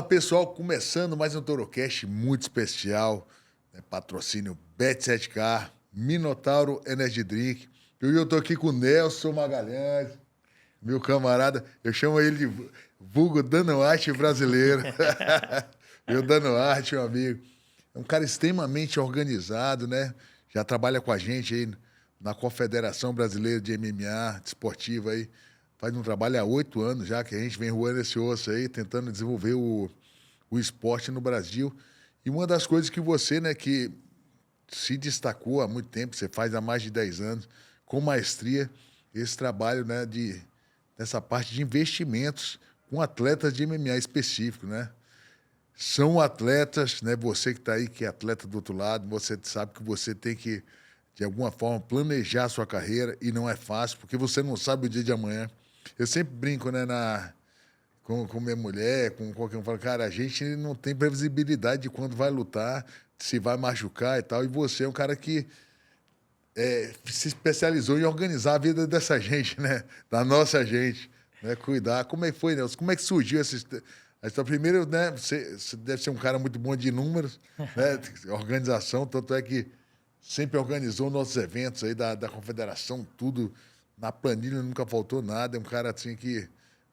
Pessoal, começando mais um Torocast muito especial, né? Patrocínio Bet7K, Minotauro Energy Drink. Eu estou aqui com o Nelson Magalhães, meu camarada. Eu chamo ele de vulgo Dano Arte brasileiro. Meu Dano Arte, meu amigo. É um cara extremamente organizado, né? Já trabalha com a gente aí na Confederação Brasileira de MMA Desportiva aí. Faz um trabalho há 8 anos já que a gente vem roendo esse osso aí, tentando desenvolver o esporte no Brasil. E uma das coisas que você, né, que se destacou há muito tempo, você faz há mais de 10 anos, com maestria, esse trabalho, né, dessa parte de investimentos com atletas de MMA específico, né? São atletas, né? Você que está aí, que é atleta do outro lado, você sabe que você tem que, de alguma forma, planejar a sua carreira e não é fácil, porque você não sabe o dia de amanhã. Eu sempre brinco, né, com minha mulher, com qualquer um, falo, cara, a gente não tem previsibilidade de quando vai lutar, se vai machucar e tal, e você é um cara que se especializou em organizar a vida dessa gente, né? Da nossa gente, né? Cuidar. Como é que foi, Nelson? Como é que surgiu essa história? Primeiro, né? Você deve ser um cara muito bom de números, né? Organização, tanto é que sempre organizou nossos eventos aí da confederação, tudo na planilha, nunca faltou nada. É um cara assim que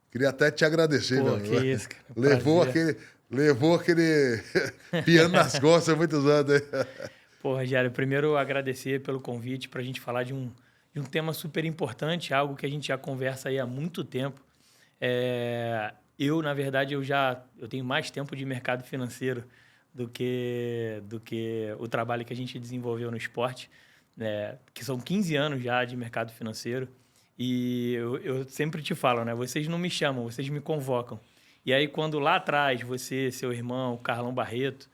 queria até te agradecer, meu Pô, amigo. que isso, cara. Levou Prazer. aquele, levou aquele piano nas costas muitos anos aí. Pô, Rogério, primeiro agradecer pelo convite para a gente falar de um tema super importante, algo que a gente já conversa aí há muito tempo. Na verdade, eu tenho mais tempo de mercado financeiro do que o trabalho que a gente desenvolveu no esporte, né? Que são 15 anos já de mercado financeiro. E eu sempre te falo, né? Vocês não me chamam, vocês me convocam. E aí, quando lá atrás, você, seu irmão, Carlão Barreto,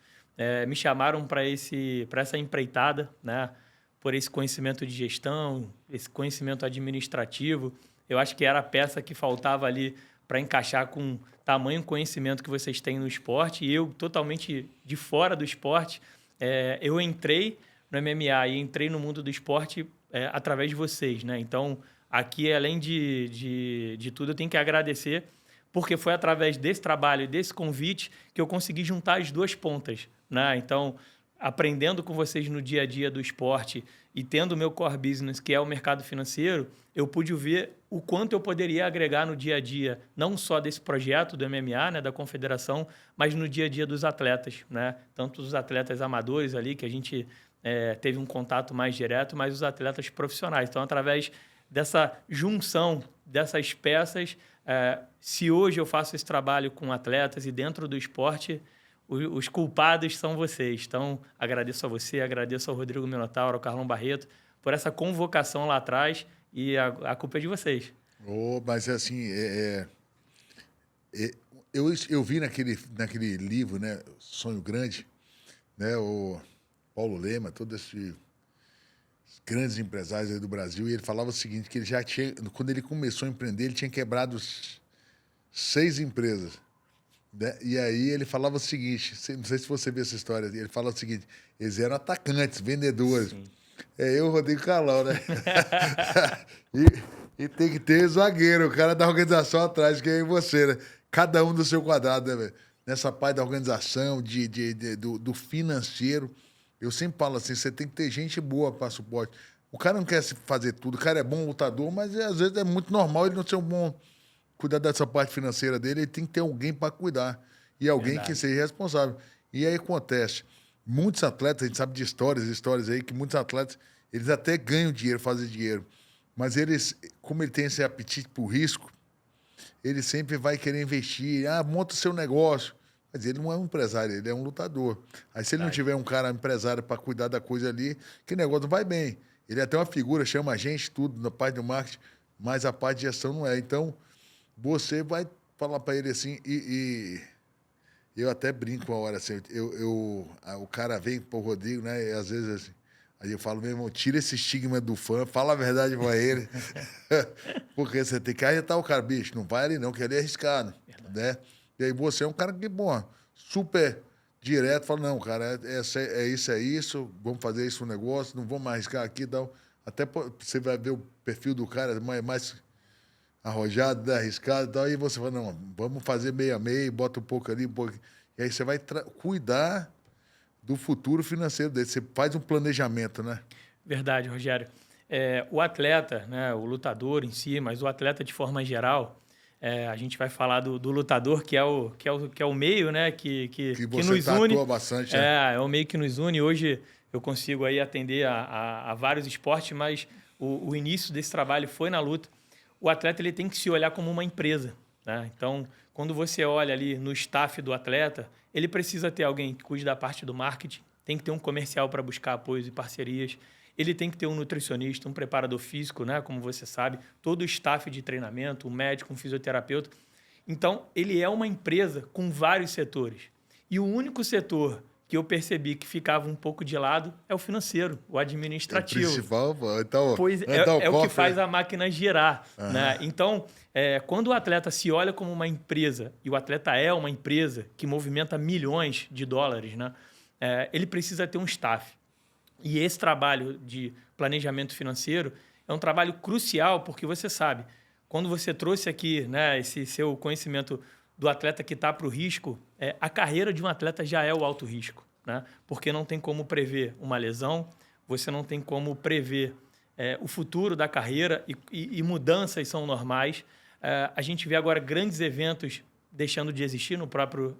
me chamaram para essa empreitada, né? Por esse conhecimento de gestão, esse conhecimento administrativo, eu acho que era a peça que faltava ali para encaixar com o tamanho conhecimento que vocês têm no esporte. E eu, totalmente de fora do esporte, eu entrei no MMA e entrei no mundo do esporte através de vocês, né? Então, aqui, além de tudo, eu tenho que agradecer, porque foi através desse trabalho e desse convite que eu consegui juntar as duas pontas, né? Então, aprendendo com vocês no dia a dia do esporte e tendo o meu core business, que é o mercado financeiro, eu pude ver o quanto eu poderia agregar no dia a dia, não só desse projeto do MMA, né, da confederação, mas no dia a dia dos atletas, né? Tanto os atletas amadores ali, que a gente teve um contato mais direto, mas os atletas profissionais. Então, através dessa junção dessas peças, se hoje eu faço esse trabalho com atletas e dentro do esporte, os culpados são vocês. Então, agradeço a você, agradeço ao Rodrigo Minotauro, ao Carlão Barreto, por essa convocação lá atrás, e a culpa é de vocês. Oh, mas assim, eu vi naquele livro, né, Sonho Grande, né, o Paulo Lema, todos esses grandes empresários aí do Brasil, e ele falava o seguinte, que ele já tinha, quando ele começou a empreender, ele tinha quebrado 6 empresas, né? E aí ele falava o seguinte, não sei se você vê essa história, ele fala o seguinte, eles eram atacantes, vendedores. Sim. É eu, Rodrigo Carlão, né? e tem que ter zagueiro, o cara da organização atrás, que é você, né? Cada um do seu quadrado, né, velho? Nessa parte da organização, do financeiro. Eu sempre falo assim, você tem que ter gente boa para suporte. O cara não quer fazer tudo, o cara é bom lutador, mas às vezes é muito normal ele não ser um bom cuidar dessa parte financeira dele, ele tem que ter alguém para cuidar. E alguém que Verdade. seja responsável. E aí acontece, muitos atletas, a gente sabe de histórias aí, que muitos atletas, eles até ganham dinheiro, fazem dinheiro. Mas eles, como ele tem esse apetite por risco, ele sempre vai querer investir. Ah, monta o seu negócio. Mas ele não é um empresário, ele é um lutador. Aí se ele não Verdade. tiver um cara empresário para cuidar da coisa ali, que negócio não vai bem. Ele é até uma figura, chama a gente, tudo, na parte do marketing, mas a parte de gestão não é. Então, você vai falar para ele assim, e eu até brinco uma hora assim, o cara vem pro Rodrigo, né? E às vezes assim, aí eu falo, meu irmão, tira esse estigma do fã, fala a verdade para ele. Porque você tem que ajeitar o cara, bicho, não vai ali não, que ele é arriscado, né? E aí você é um cara que, bom, super direto, fala, não, cara, é isso, vamos fazer isso um negócio, não vamos arriscar aqui e tal. Até você vai ver o perfil do cara, mais arrojado, né, arriscado e tal. Aí você fala, não, vamos fazer meio a meio, bota um pouco ali, um pouco. E aí você vai cuidar do futuro financeiro dele. Você faz um planejamento, né? Verdade, Rogério. O atleta, né, o lutador em si, mas o atleta de forma geral, a gente vai falar do lutador, que é o meio, né, que você nos une. tatua bastante, né? É o meio que nos une. Hoje eu consigo aí atender a vários esportes, mas o início desse trabalho foi na luta. O atleta ele tem que se olhar como uma empresa, né? Então, quando você olha ali no staff do atleta, ele precisa ter alguém que cuide da parte do marketing, tem que ter um comercial para buscar apoios e parcerias, ele tem que ter um nutricionista, um preparador físico, né? Como você sabe, todo o staff de treinamento, um médico, um fisioterapeuta. Então, ele é uma empresa com vários setores. E o único setor que eu percebi que ficava um pouco de lado é o financeiro, o administrativo. O principal, então, Pois é o que faz a máquina girar. Né? Então, quando o atleta se olha como uma empresa, e o atleta é uma empresa que movimenta milhões de dólares, né? Ele precisa ter um staff. E esse trabalho de planejamento financeiro é um trabalho crucial, porque você sabe, quando você trouxe aqui, né, esse seu conhecimento do atleta que está para o risco, a carreira de um atleta já é o alto risco, né? Porque não tem como prever uma lesão, você não tem como prever o futuro da carreira e mudanças são normais. A gente vê agora grandes eventos deixando de existir no próprio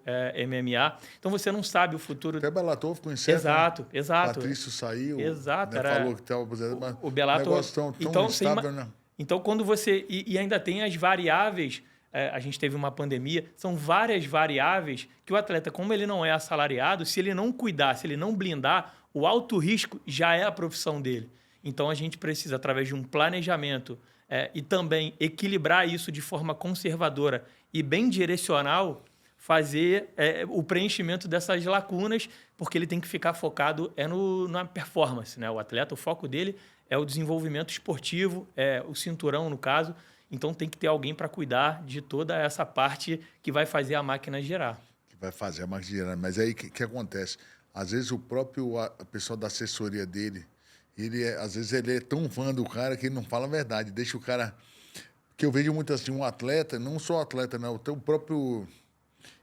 MMA. Então, você não sabe o futuro... Até Bellator ficou incerto. Exato, né? exato. Patrício saiu. Exato. Né? Falou que estava aposentado, o Bellator... Um negócio tão instável, né? Então, quando você... E ainda tem as variáveis... a gente teve uma pandemia. São várias variáveis que o atleta, como ele não é assalariado, se ele não cuidar, se ele não blindar, o alto risco já é a profissão dele. Então, a gente precisa, através de um planejamento e também equilibrar isso de forma conservadora e bem direcional, fazer o preenchimento dessas lacunas, porque ele tem que ficar focado na performance, né? O atleta, o foco dele é o desenvolvimento esportivo, o cinturão, no caso. Então, tem que ter alguém para cuidar de toda essa parte que vai fazer a máquina girar. Que vai fazer a máquina girar. Mas aí, o que acontece? Às vezes, o próprio pessoal da assessoria dele, às vezes, ele é tão fã do cara que ele não fala a verdade. Deixa o cara... Porque eu vejo muito assim, um atleta, não só atleta, não, o próprio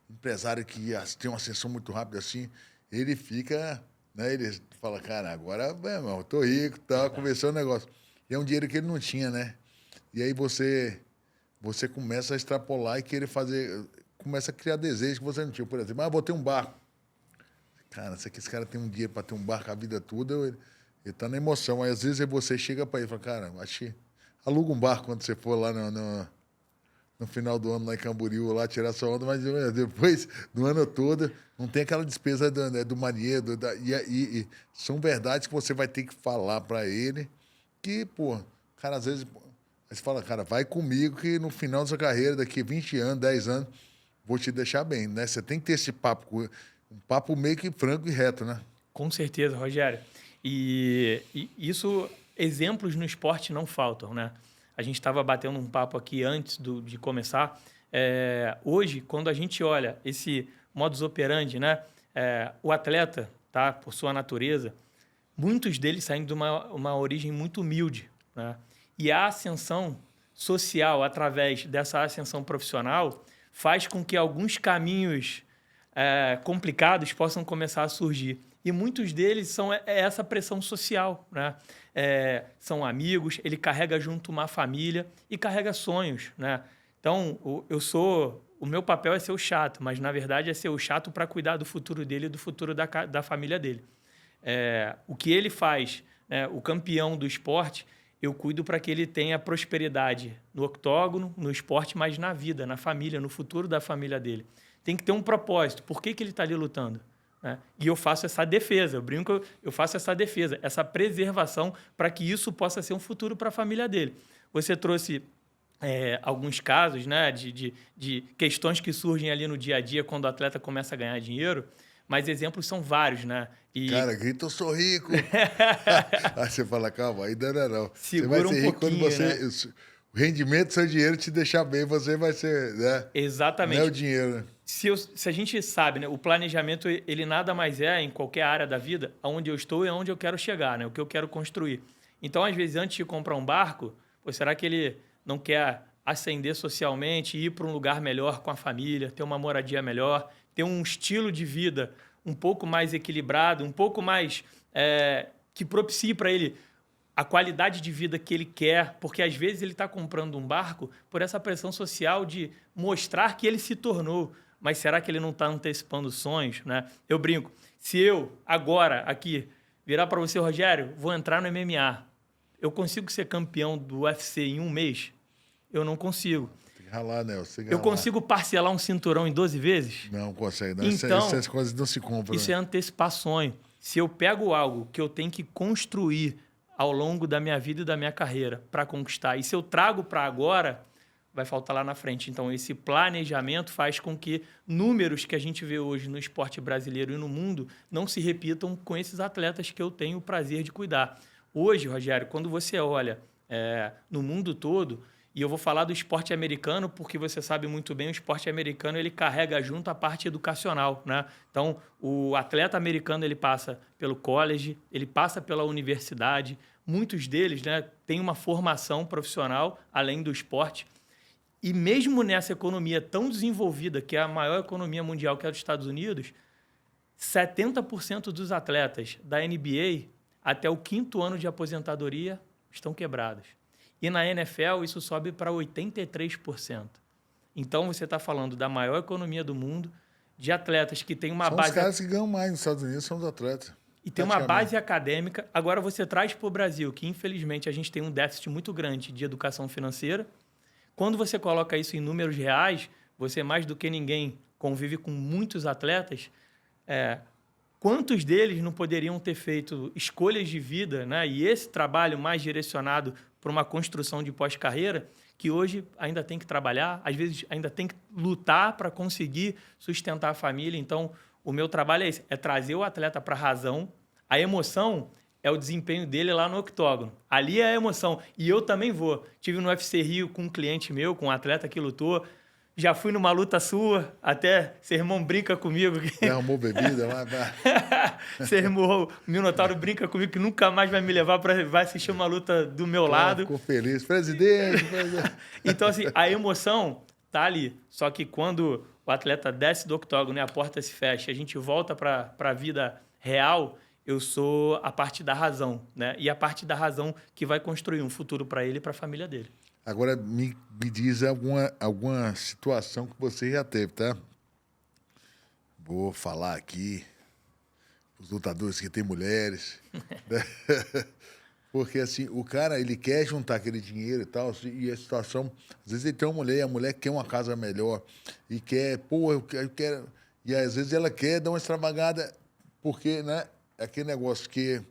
empresário que tem uma ascensão muito rápida assim, ele fica, né, ele fala, cara, agora, meu, eu tô rico, tá, começou o negócio. E é um dinheiro que ele não tinha, né? E aí você começa a extrapolar e querer fazer, começa a criar desejos que você não tinha. Por exemplo, vou ter um barco. Cara, se esse cara tem um dinheiro para ter um barco a vida toda, ele tá na emoção. Aí às vezes você chega para ele e fala, cara, acho que aluga um barco quando você for lá no final do ano, lá em Camboriú, lá tirar sua onda, mas depois do ano todo, não tem aquela despesa do marinheiro. E são verdades que você vai ter que falar para ele, que, pô, cara, às vezes, você fala, cara, vai comigo que no final da sua carreira, daqui 20 anos, 10 anos, vou te deixar bem, né? Você tem que ter esse papo, um papo meio que franco e reto, né? Com certeza, Rogério. E isso... Exemplos no esporte não faltam, né? A gente estava batendo um papo aqui antes de começar. Hoje, quando a gente olha esse modus operandi, né? O atleta, tá? Por sua natureza, muitos deles saem de uma origem muito humilde, né? E a ascensão social, através dessa ascensão profissional, faz com que alguns caminhos complicados possam começar a surgir. E muitos deles são essa pressão social, né? São amigos, ele carrega junto uma família e carrega sonhos, né? Então, o meu papel é ser o chato, mas, na verdade, é ser o chato para cuidar do futuro dele e do futuro da família dele. O que ele faz, né, o campeão do esporte, eu cuido para que ele tenha prosperidade no octógono, no esporte, mas na vida, na família, no futuro da família dele. Tem que ter um propósito. Por que ele está ali lutando? E eu faço essa defesa, eu brinco, eu faço essa defesa, essa preservação para que isso possa ser um futuro para a família dele. Você trouxe alguns casos, né, de questões que surgem ali no dia a dia quando o atleta começa a ganhar dinheiro, mas exemplos são vários, né? Cara, grita, eu sou rico. Aí você fala, calma, ainda não. Segura você vai ser rico quando você... Né? O rendimento do seu dinheiro te deixar bem, você vai ser... Né? Exatamente. Não é o dinheiro, né? Se a gente sabe, né, o planejamento, ele nada mais em qualquer área da vida, aonde eu estou e aonde eu quero chegar, né? O que eu quero construir. Então, às vezes, antes de comprar um barco, será que ele não quer ascender socialmente, ir para um lugar melhor com a família, ter uma moradia melhor, ter um estilo de vida um pouco mais equilibrado, um pouco mais que propicie para ele a qualidade de vida que ele quer, porque às vezes ele está comprando um barco por essa pressão social de mostrar que ele se tornou, mas será que ele não está antecipando sonhos, né? Eu brinco, se eu agora aqui virar para você, Rogério, vou entrar no MMA, eu consigo ser campeão do UFC em um mês? Eu não consigo. Tem que ralar, Nelson. Eu consigo parcelar um cinturão em 12 vezes? Não consegue. Não. Então, essas coisas não se compram. Isso é antecipar sonho. Se eu pego algo que eu tenho que construir ao longo da minha vida e da minha carreira para conquistar, e se eu trago para agora, vai faltar lá na frente. Então, esse planejamento faz com que números que a gente vê hoje no esporte brasileiro e no mundo não se repitam com esses atletas que eu tenho o prazer de cuidar. Hoje, Rogério, quando você olha no mundo todo, e eu vou falar do esporte americano, porque você sabe muito bem, o esporte americano ele carrega junto a parte educacional, né? Então, o atleta americano ele passa pelo college, ele passa pela universidade, muitos deles, né, têm uma formação profissional além do esporte. E mesmo nessa economia tão desenvolvida, que é a maior economia mundial, que é a dos Estados Unidos, 70% dos atletas da NBA, até o 5º ano de aposentadoria, estão quebrados. E na NFL, isso sobe para 83%. Então, você está falando da maior economia do mundo, de atletas que têm uma base... Os caras que ganham mais nos Estados Unidos são os atletas. E tem uma base acadêmica. Agora, você traz para o Brasil, que infelizmente a gente tem um déficit muito grande de educação financeira. Quando você coloca isso em números reais, você mais do que ninguém convive com muitos atletas. Quantos deles não poderiam ter feito escolhas de vida, né? E esse trabalho mais direcionado para uma construção de pós-carreira, que hoje ainda tem que trabalhar, às vezes ainda tem que lutar para conseguir sustentar a família. Então, o meu trabalho é esse, é trazer o atleta para a razão. A emoção é o desempenho dele lá no octógono. Ali é a emoção. E eu também vou. Tive no UFC Rio com um cliente meu, com um atleta que lutou. Já fui numa luta sua, até seu irmão brinca comigo. Já arrumou bebida lá? Seu irmão, o Minotauro brinca comigo que nunca mais vai me levar vai assistir uma luta do meu lado. Ficou feliz. Presidente. Então, assim, a emoção tá ali. Só que quando o atleta desce do octógono e a porta se fecha, a gente volta para a vida real, eu sou a parte da razão, né? E a parte da razão que vai construir um futuro para ele e para a família dele. Agora, me diz alguma situação que você já teve, tá? Vou falar aqui os lutadores que têm mulheres. Né? Porque, assim, o cara, ele quer juntar aquele dinheiro e tal, e a situação... Às vezes ele tem uma mulher, e a mulher quer uma casa melhor, e quer, eu quero... E às vezes ela quer dar uma extravagada, porque, né? É aquele negócio que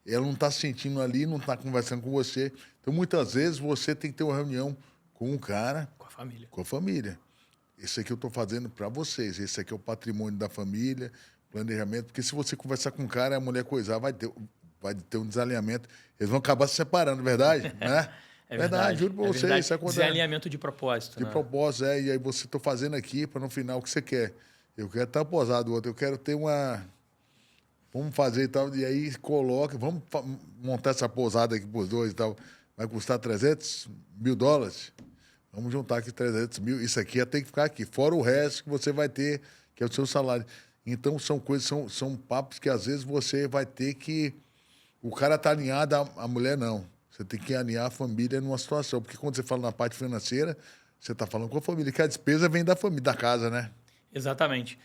ela não está sentindo ali, não está conversando com você. Então, muitas vezes, você tem que ter uma reunião com um cara... Com a família. Com a família. Esse aqui eu estou fazendo para vocês. Esse aqui é o patrimônio da família, planejamento. Porque se você conversar com um cara e a mulher coisar, vai ter um desalinhamento. Eles vão acabar se separando, verdade? Né? É verdade. Juro para você. Isso acontece. Desalinhamento de propósito. De propósito, E aí você está fazendo aqui para no final o que você quer. Eu quero estar posado do outro. Eu quero ter uma... Vamos fazer e tal. E aí coloca... Vamos montar essa posada aqui para os dois e tal. Vai custar $300 mil. Vamos juntar aqui 300 mil. Isso aqui tem que ficar aqui. Fora o resto que você vai ter, que é o seu salário. Então, são coisas, são papos que às vezes você vai ter que... O cara está alinhado, a mulher não. Você tem que alinhar a família numa situação. Porque quando você fala na parte financeira, você está falando com a família, que a despesa vem da família, da casa, né? Exatamente.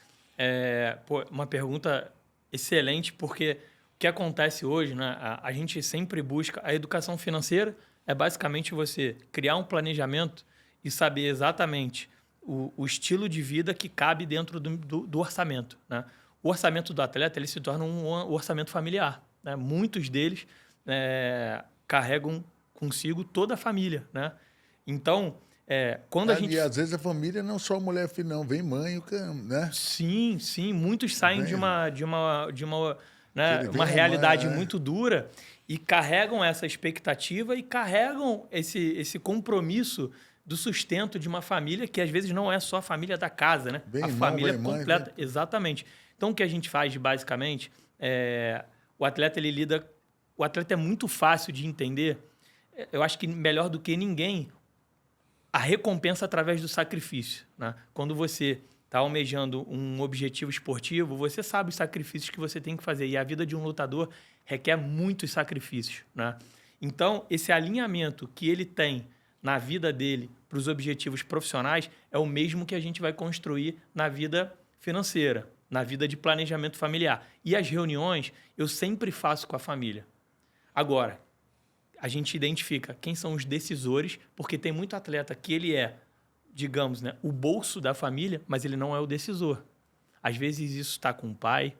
Uma pergunta excelente, porque o que acontece hoje, né? A gente sempre busca... A educação financeira é basicamente você criar um planejamento e saber exatamente o estilo de vida que cabe dentro do orçamento, né? O orçamento do atleta ele se torna um orçamento familiar, né? Muitos deles carregam consigo toda a família, né? Então, quando a gente... E às vezes a família não só a mulher, filho, não. Vem mãe, né? Sim. Muitos saem de uma né, uma realidade muito dura e carregam essa expectativa e carregam esse compromisso do sustento de uma família que às vezes não é só a família da casa, né? Bem a irmão, família bem completa. Mãe, exatamente. Então, o que a gente faz, basicamente, o atleta, ele lida... O atleta é muito fácil de entender. Eu acho que melhor do que ninguém, a recompensa através do sacrifício, né? Quando você está almejando um objetivo esportivo, você sabe os sacrifícios que você tem que fazer. E a vida de um lutador requer muitos sacrifícios, né? Então, esse alinhamento que ele tem na vida dele para os objetivos profissionais é o mesmo que a gente vai construir na vida financeira, na vida de planejamento familiar. E as reuniões eu sempre faço com a família. Agora, a gente identifica quem são os decisores, porque tem muito atleta que ele é, digamos, né, o bolso da família, mas ele não é o decisor. Às vezes isso está com o pai,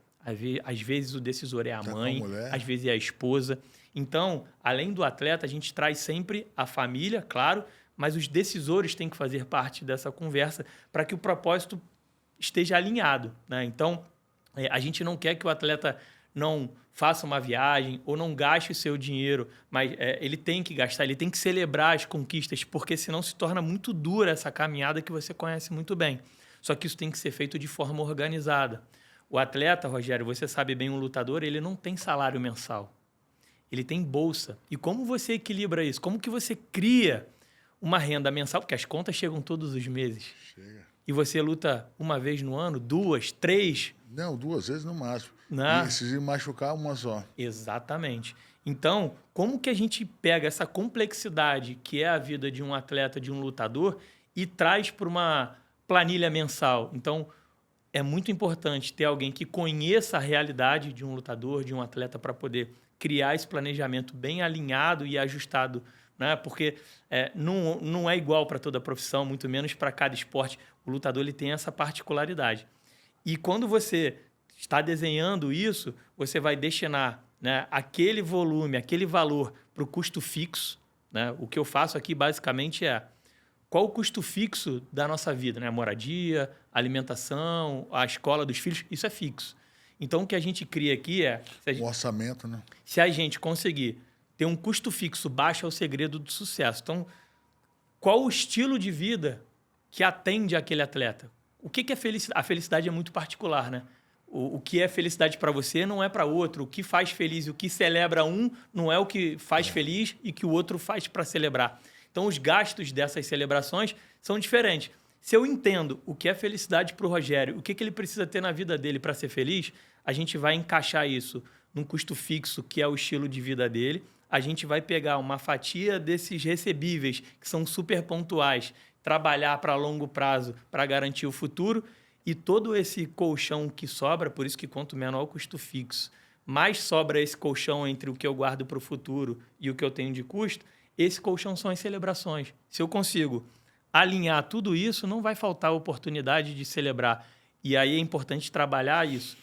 às vezes o decisor é a mãe, às vezes é a esposa. Então, além do atleta, a gente traz sempre a família, claro, mas os decisores têm que fazer parte dessa conversa para que o propósito esteja alinhado, né? Então, a gente não quer que o atleta não faça uma viagem ou não gaste o seu dinheiro, mas ele tem que gastar, ele tem que celebrar as conquistas, porque senão se torna muito dura essa caminhada que você conhece muito bem. Só que isso tem que ser feito de forma organizada. O atleta, Rogério, você sabe bem, um lutador, ele não tem salário mensal. Ele tem bolsa. E como você equilibra isso? Como que você cria uma renda mensal? Porque as contas chegam todos os meses. Chega. E você luta uma vez no ano, 2, 3? Não, 2 vezes no máximo. Não. E se machucar, uma só. Exatamente. Então, como que a gente pega essa complexidade que é a vida de um atleta, de um lutador, e traz para uma planilha mensal? Então, é muito importante ter alguém que conheça a realidade de um lutador, de um atleta, para poder criar esse planejamento bem alinhado e ajustado, né? Porque não é igual para toda profissão, muito menos para cada esporte. O lutador ele tem essa particularidade. E quando você está desenhando isso, você vai destinar, né, aquele volume, aquele valor para o custo fixo, né? O que eu faço aqui basicamente é qual o custo fixo da nossa vida, né? A moradia, a alimentação, a escola dos filhos, isso é fixo. Então, o que a gente cria aqui é... O orçamento, né? Se a gente conseguir ter um custo fixo baixo, é o segredo do sucesso. Então, qual o estilo de vida que atende aquele atleta? O que é felicidade? A felicidade é muito particular, né? O que é felicidade para você não é para outro. O que faz feliz e o que celebra um não é o que faz feliz e que o outro faz para celebrar. Então, os gastos dessas celebrações são diferentes. Se eu entendo o que é felicidade para o Rogério, o que ele precisa ter na vida dele para ser feliz, a gente vai encaixar isso num custo fixo, que é o estilo de vida dele. A gente vai pegar uma fatia desses recebíveis, que são super pontuais, trabalhar para longo prazo para garantir o futuro, e todo esse colchão que sobra, por isso que quanto menor o custo fixo, mais sobra esse colchão entre o que eu guardo para o futuro e o que eu tenho de custo, esse colchão são as celebrações. Se eu consigo alinhar tudo isso, não vai faltar oportunidade de celebrar. E aí é importante trabalhar isso.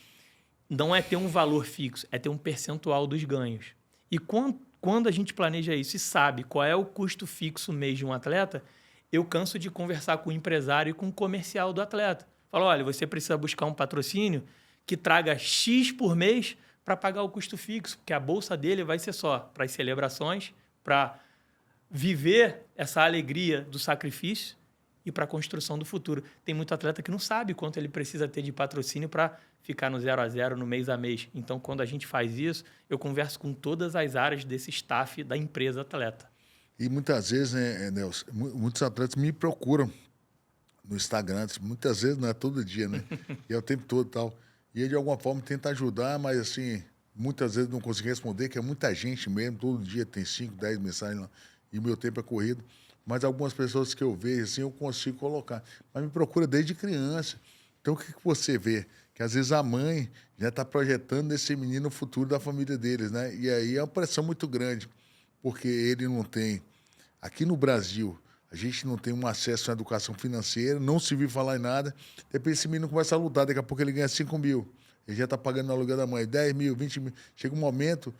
Não é ter um valor fixo, é ter um percentual dos ganhos. E quando a gente planeja isso e sabe qual é o custo fixo mês de um atleta, eu canso de conversar com o empresário e com o comercial do atleta. Falo, olha, você precisa buscar um patrocínio que traga X por mês para pagar o custo fixo, porque a bolsa dele vai ser só para as celebrações, para viver essa alegria do sacrifício e para a construção do futuro. Tem muito atleta que não sabe quanto ele precisa ter de patrocínio para ficar no 0 a 0, no mês a mês. Então, quando a gente faz isso, eu converso com todas as áreas desse staff da empresa atleta. E muitas vezes, né, Nelson, muitos atletas me procuram no Instagram, muitas vezes, não é todo dia, né? E é o tempo todo e tal. E ele, de alguma forma, tenta ajudar, mas, assim, muitas vezes não consigo responder, que é muita gente mesmo, todo dia tem 5, 10 mensagens lá, e o meu tempo é corrido. Mas algumas pessoas que eu vejo, assim, eu consigo colocar. Mas me procura desde criança. Então, o que você vê? Que, às vezes, a mãe já está projetando nesse menino o futuro da família deles, né? E aí é uma pressão muito grande, porque ele não tem... Aqui no Brasil, a gente não tem um acesso à educação financeira, não se viu falar em nada. Depois esse menino começa a lutar, daqui a pouco ele ganha 5 mil. Ele já está pagando o aluguel da mãe, 10 mil, 20 mil. Chega um momento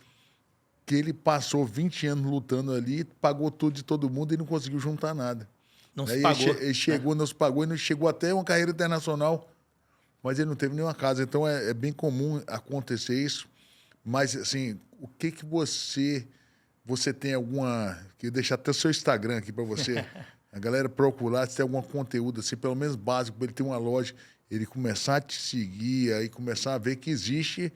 que ele passou 20 anos lutando ali, pagou tudo de todo mundo e não conseguiu juntar nada. Não se pagou. Ele chegou, não se pagou, e não chegou até uma carreira internacional, mas ele não teve nenhuma casa. Então é bem comum acontecer isso. Mas, assim, o que você tem alguma... Queria deixar até o seu Instagram aqui para você. A galera procurar se tem algum conteúdo, assim, pelo menos básico, para ele ter uma loja, ele começar a te seguir, aí começar a ver que existe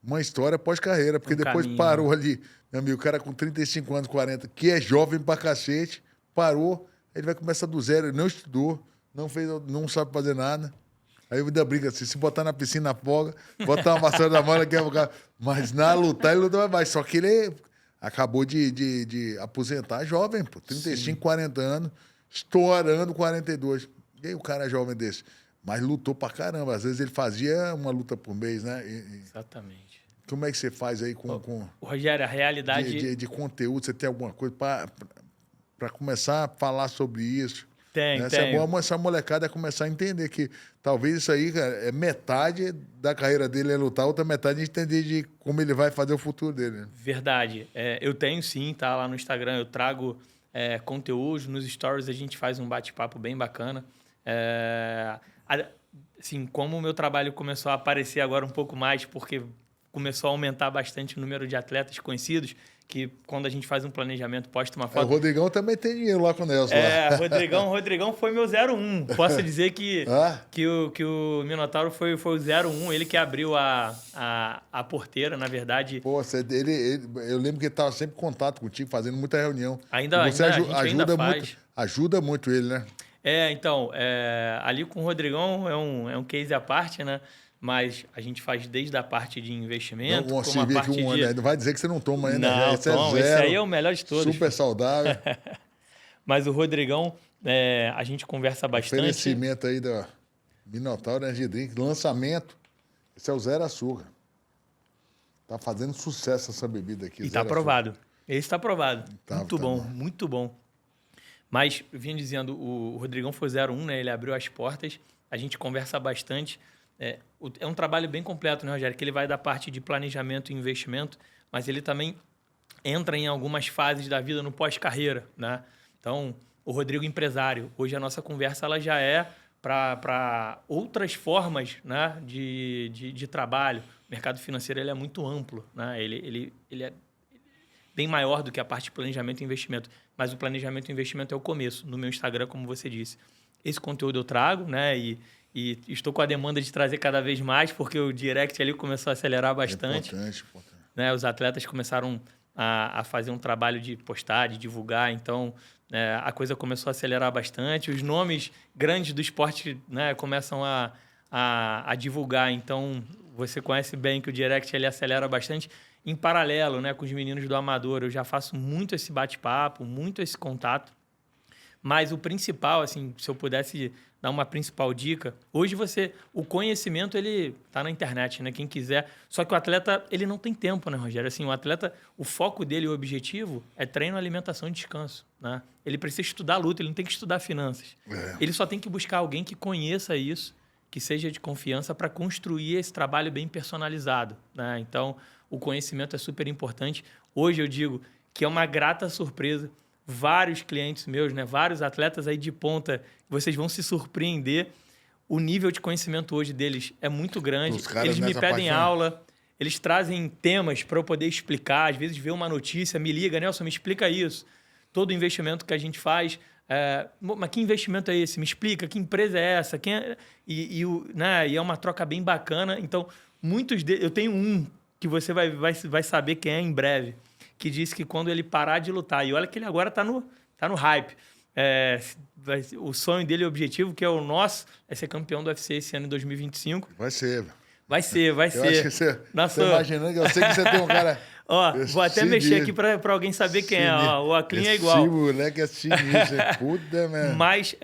uma história pós-carreira. Porque depois caminho, parou ali, meu amigo, o cara com 35 anos, 40, que é jovem pra cacete, parou, ele vai começar do zero. Ele não estudou, não sabe fazer nada. Aí eu ainda brinca assim, se botar na piscina, afoga, botar uma vassoura na mão, ele quer afogar. Mas na lutar, ele luta mais. Só que ele acabou de aposentar jovem, pô. 35, 40 anos, estourando 42. E aí o cara é jovem desse? Mas lutou pra caramba. Às vezes ele fazia uma luta por mês, né? Exatamente. Como é que você faz aí com Rogério, a realidade... de conteúdo? Você tem alguma coisa para começar a falar sobre isso? Tem. É bom essa molecada começar a entender que talvez isso aí, cara, é metade da carreira dele é lutar, outra metade é entender de como ele vai fazer o futuro dele. Né? Verdade. Eu tenho sim, tá? Lá no Instagram eu trago conteúdos, nos stories a gente faz um bate-papo bem bacana. Assim, como o meu trabalho começou a aparecer agora um pouco mais, porque começou a aumentar bastante o número de atletas conhecidos, que quando a gente faz um planejamento, posta uma foto... O Rodrigão também tem dinheiro lá com o Nelson. Rodrigão foi meu 01. Posso dizer que o Minotauro foi o 01, ele que abriu a porteira, na verdade. Pô, eu lembro que ele estava sempre em contato contigo, fazendo muita reunião. Você ajuda muito ele, né? Então, ali com o Rodrigão é um case à parte, né? Mas a gente faz desde a parte de investimento, não, como a parte de... Não vai dizer que você não toma ainda. Não, esse é zero. Esse aí é o melhor de todos. Super saudável. Mas o Rodrigão, a gente conversa bastante. Oferecimento aí da Minotauro Energy Drink, lançamento. Esse é o Zero Açúcar. Tá fazendo sucesso essa bebida aqui. E tá aprovado. Esse tá aprovado. Muito bom, bom, muito bom. Mas, vinha dizendo, o Rodrigão foi 01, né? Ele abriu as portas, a gente conversa bastante. É um trabalho bem completo, né, Rogério? Que ele vai da parte de planejamento e investimento, mas ele também entra em algumas fases da vida no pós-carreira, né? Então, o Rodrigo empresário. Hoje a nossa conversa ela já é para outras formas, né, de trabalho. O mercado financeiro ele é muito amplo, né? Ele é bem maior do que a parte de planejamento e investimento. Mas o planejamento e investimento é o começo. No meu Instagram, como você disse. Esse conteúdo eu trago, né? E estou com a demanda de trazer cada vez mais, porque o direct ali começou a acelerar bastante. Importante. Né? Os atletas começaram a fazer um trabalho de postar, de divulgar. Então, a coisa começou a acelerar bastante. Os nomes grandes do esporte, né, começam a divulgar. Então, você conhece bem que o direct ele acelera bastante. Em paralelo, né, com os meninos do Amador, eu já faço muito esse bate-papo, muito esse contato. Mas o principal, assim, se eu pudesse dar uma principal dica, hoje o conhecimento, ele tá na internet, né? Quem quiser. Só que o atleta, ele não tem tempo, né, Rogério? Assim, o atleta, o foco dele, o objetivo é treino, alimentação e descanso, né? Ele precisa estudar luta, ele não tem que estudar finanças. Ele só tem que buscar alguém que conheça isso, que seja de confiança para construir esse trabalho bem personalizado, né? Então, o conhecimento é super importante. Hoje eu digo que é uma grata surpresa. Vários clientes meus, né? Vários atletas aí de ponta, vocês vão se surpreender. O nível de conhecimento hoje deles é muito grande. Eles me pedem aula, eles trazem temas para eu poder explicar. Às vezes vê uma notícia, me liga, Nelson, me explica isso. Todo investimento que a gente faz, mas que investimento é esse? Me explica, que empresa é essa? E é uma troca bem bacana. Então, muitos deles... Eu tenho um que você vai saber quem é em breve, que disse que quando ele parar de lutar, e olha que ele agora tá no hype, o sonho dele, o objetivo, que é o nosso, é ser campeão do UFC esse ano em 2025. Vai ser. Vai ser. Eu acho que você imaginando, que eu sei que você tem um cara... Vou até mexer aqui para alguém saber quem é. O Aclin é igual. Esse moleque é sinistro. Puta, mano. Mas...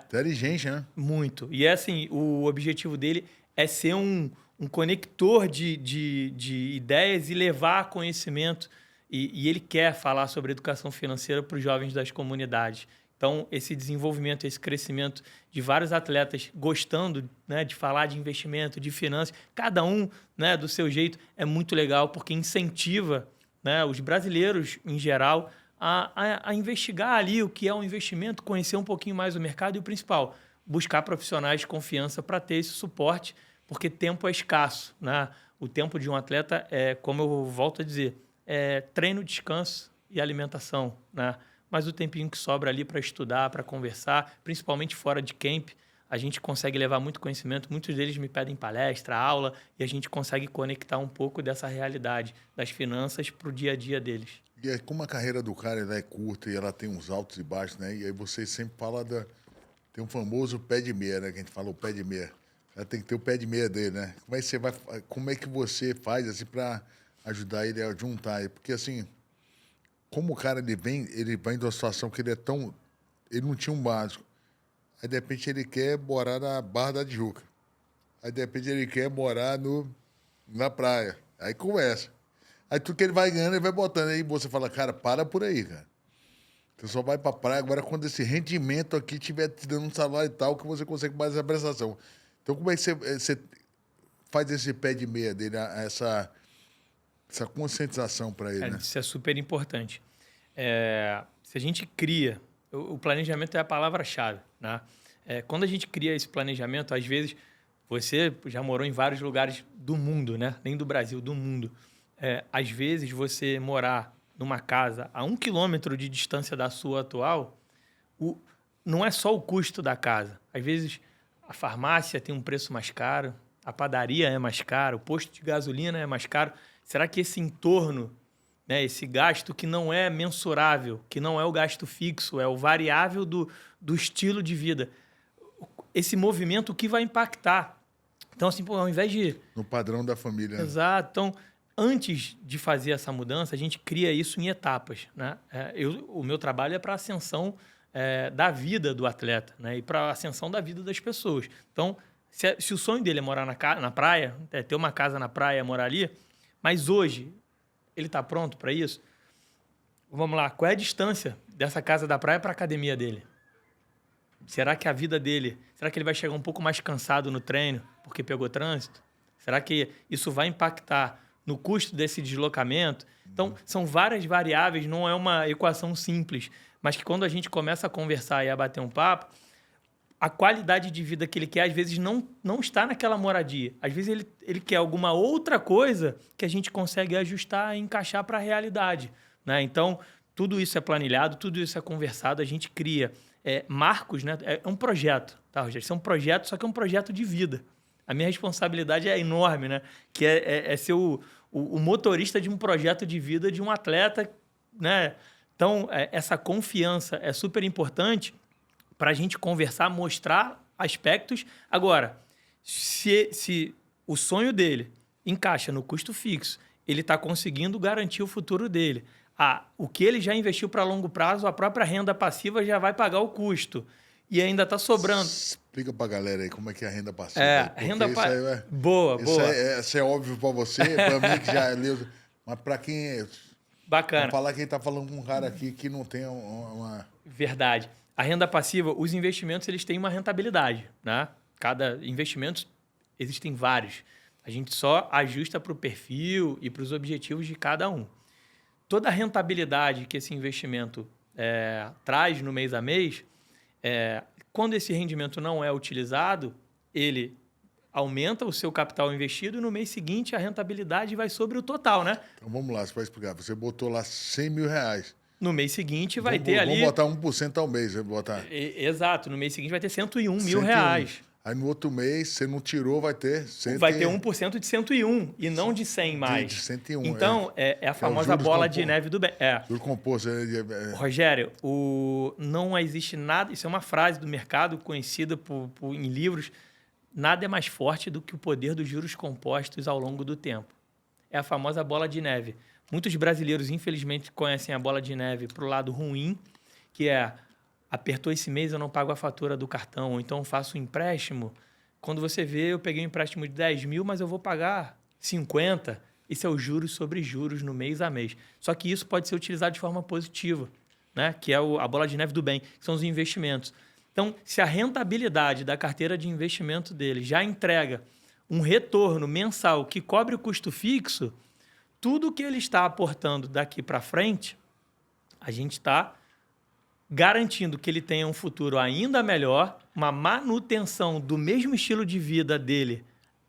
inteligente, né? Muito. E assim, o objetivo dele é ser um conector de ideias e levar conhecimento. E ele quer falar sobre educação financeira para os jovens das comunidades. Então, esse desenvolvimento, esse crescimento de vários atletas gostando, né, de falar de investimento, de finanças, cada um, né, do seu jeito, é muito legal, porque incentiva, né, os brasileiros, em geral, a investigar ali o que é um investimento, conhecer um pouquinho mais o mercado e, o principal, buscar profissionais de confiança para ter esse suporte, porque tempo é escasso. Né? O tempo de um atleta é, como eu volto a dizer, treino, descanso e alimentação, né? Mas o tempinho que sobra ali para estudar, para conversar, principalmente fora de camp, a gente consegue levar muito conhecimento. Muitos deles me pedem palestra, aula, e a gente consegue conectar um pouco dessa realidade das finanças para o dia a dia deles. E é como a carreira do cara ela é curta e ela tem uns altos e baixos, né? E aí você sempre fala da... Tem um famoso pé de meia, né? Que a gente fala o pé de meia. O cara tem que ter o pé de meia dele, né? Como é que você faz, assim, para ajudar ele a juntar? Porque, assim, como o cara, ele vem de uma situação que ele é tão... Ele não tinha um básico. Aí, de repente, ele quer morar na Barra da Tijuca. Aí, de repente, ele quer morar na praia. Aí começa. Aí tudo que ele vai ganhando, ele vai botando. Aí você fala, cara, para por aí, cara. Você só vai pra praia. Agora, quando esse rendimento aqui estiver te dando um salário e tal, que você consegue mais essa prestação. Então, como é que você faz esse pé de meia dele, essa conscientização para ele, né? Isso é super importante. Se a gente cria... O planejamento é a palavra-chave, né? Quando a gente cria esse planejamento, às vezes, você já morou em vários lugares do mundo, né? Nem do Brasil, do mundo. Às vezes, você morar numa casa a 1 quilômetro de distância da sua atual, não é só o custo da casa. Às vezes, a farmácia tem um preço mais caro, a padaria é mais caro, o posto de gasolina é mais caro. Será que esse entorno, né, esse gasto que não é mensurável, que não é o gasto fixo, é o variável do estilo de vida, esse movimento, o que vai impactar? Então, assim, ao invés de... No padrão da família. Né? Exato. Então, antes de fazer essa mudança, a gente cria isso em etapas, né? O meu trabalho é para a ascensão da vida do atleta, né? E para a ascensão da vida das pessoas. Então, se o sonho dele é morar na praia, ter uma casa na praia, morar ali, mas hoje ele está pronto para isso? Vamos lá, qual é a distância dessa casa da praia para a academia dele? Será que a vida dele... Será que ele vai chegar um pouco mais cansado no treino porque pegou trânsito? Será que isso vai impactar no custo desse deslocamento? Então, são várias variáveis, não é uma equação simples, mas que quando a gente começa a conversar e a bater um papo, a qualidade de vida que ele quer, às vezes, não está naquela moradia. Às vezes, ele quer alguma outra coisa que a gente consegue ajustar e encaixar para a realidade, né? Então, tudo isso é planilhado, tudo isso é conversado, a gente cria marcos, né? É um projeto, tá, Rogério? Isso é um projeto, só que é um projeto de vida. A minha responsabilidade é enorme, né? Que é ser o motorista de um projeto de vida de um atleta, né? Então, essa confiança é super importante para a gente conversar, mostrar aspectos. Agora, se o sonho dele encaixa no custo fixo, ele está conseguindo garantir o futuro dele. O que ele já investiu para longo prazo, a própria renda passiva já vai pagar o custo. E ainda está sobrando. Explica para a galera aí como é que é a renda passiva. Renda passiva. Boa. Isso é óbvio para você, para mim que já leu. Mas para quem é. Bacana. Para falar que ele está falando com um cara aqui que não tem uma. Verdade. A renda passiva, os investimentos, eles têm uma rentabilidade, né? Cada investimento, existem vários. A gente só ajusta para o perfil e para os objetivos de cada um. Toda a rentabilidade que esse investimento traz no mês a mês, quando esse rendimento não é utilizado, ele aumenta o seu capital investido e no mês seguinte a rentabilidade vai sobre o total, né? Então vamos lá, você vai explicar. Você botou lá 100 mil reais. No mês seguinte vai ter ali... Vamos botar 1% ao mês. Botar... Exato. No mês seguinte vai ter 101 mil reais. Aí no outro mês, você não tirou, vai ter... Vai ter 1% de 101 e não de 100 mais. De 101, então, é a famosa bola de neve do bem. Juro composto. Rogério, não existe nada... Isso é uma frase do mercado conhecida em livros. Nada é mais forte do que o poder dos juros compostos ao longo do tempo. É a famosa bola de neve. Muitos brasileiros, infelizmente, conhecem a bola de neve para o lado ruim, que apertou esse mês, eu não pago a fatura do cartão, ou então eu faço um empréstimo. Quando você vê, eu peguei um empréstimo de 10 mil, mas eu vou pagar 50. Isso é o juros sobre juros no mês a mês. Só que isso pode ser utilizado de forma positiva, né? Que é a bola de neve do bem, que são os investimentos. Então, se a rentabilidade da carteira de investimento dele já entrega um retorno mensal que cobre o custo fixo, tudo que ele está aportando daqui para frente, a gente está garantindo que ele tenha um futuro ainda melhor, uma manutenção do mesmo estilo de vida dele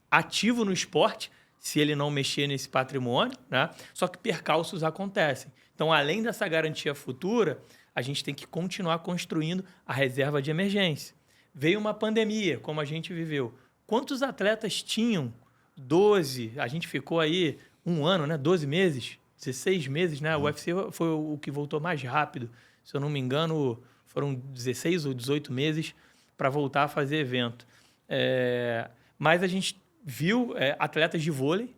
ativo no esporte, se ele não mexer nesse patrimônio, né? Só que percalços acontecem. Então, além dessa garantia futura, a gente tem que continuar construindo a reserva de emergência. Veio uma pandemia, como a gente viveu. Quantos atletas tinham 12? A gente ficou aí 1 ano, né? 12 meses 16 meses, né? O UFC foi o que voltou mais rápido. Se eu não me engano, foram 16 ou 18 meses para voltar a fazer evento. Mas a gente viu atletas de vôlei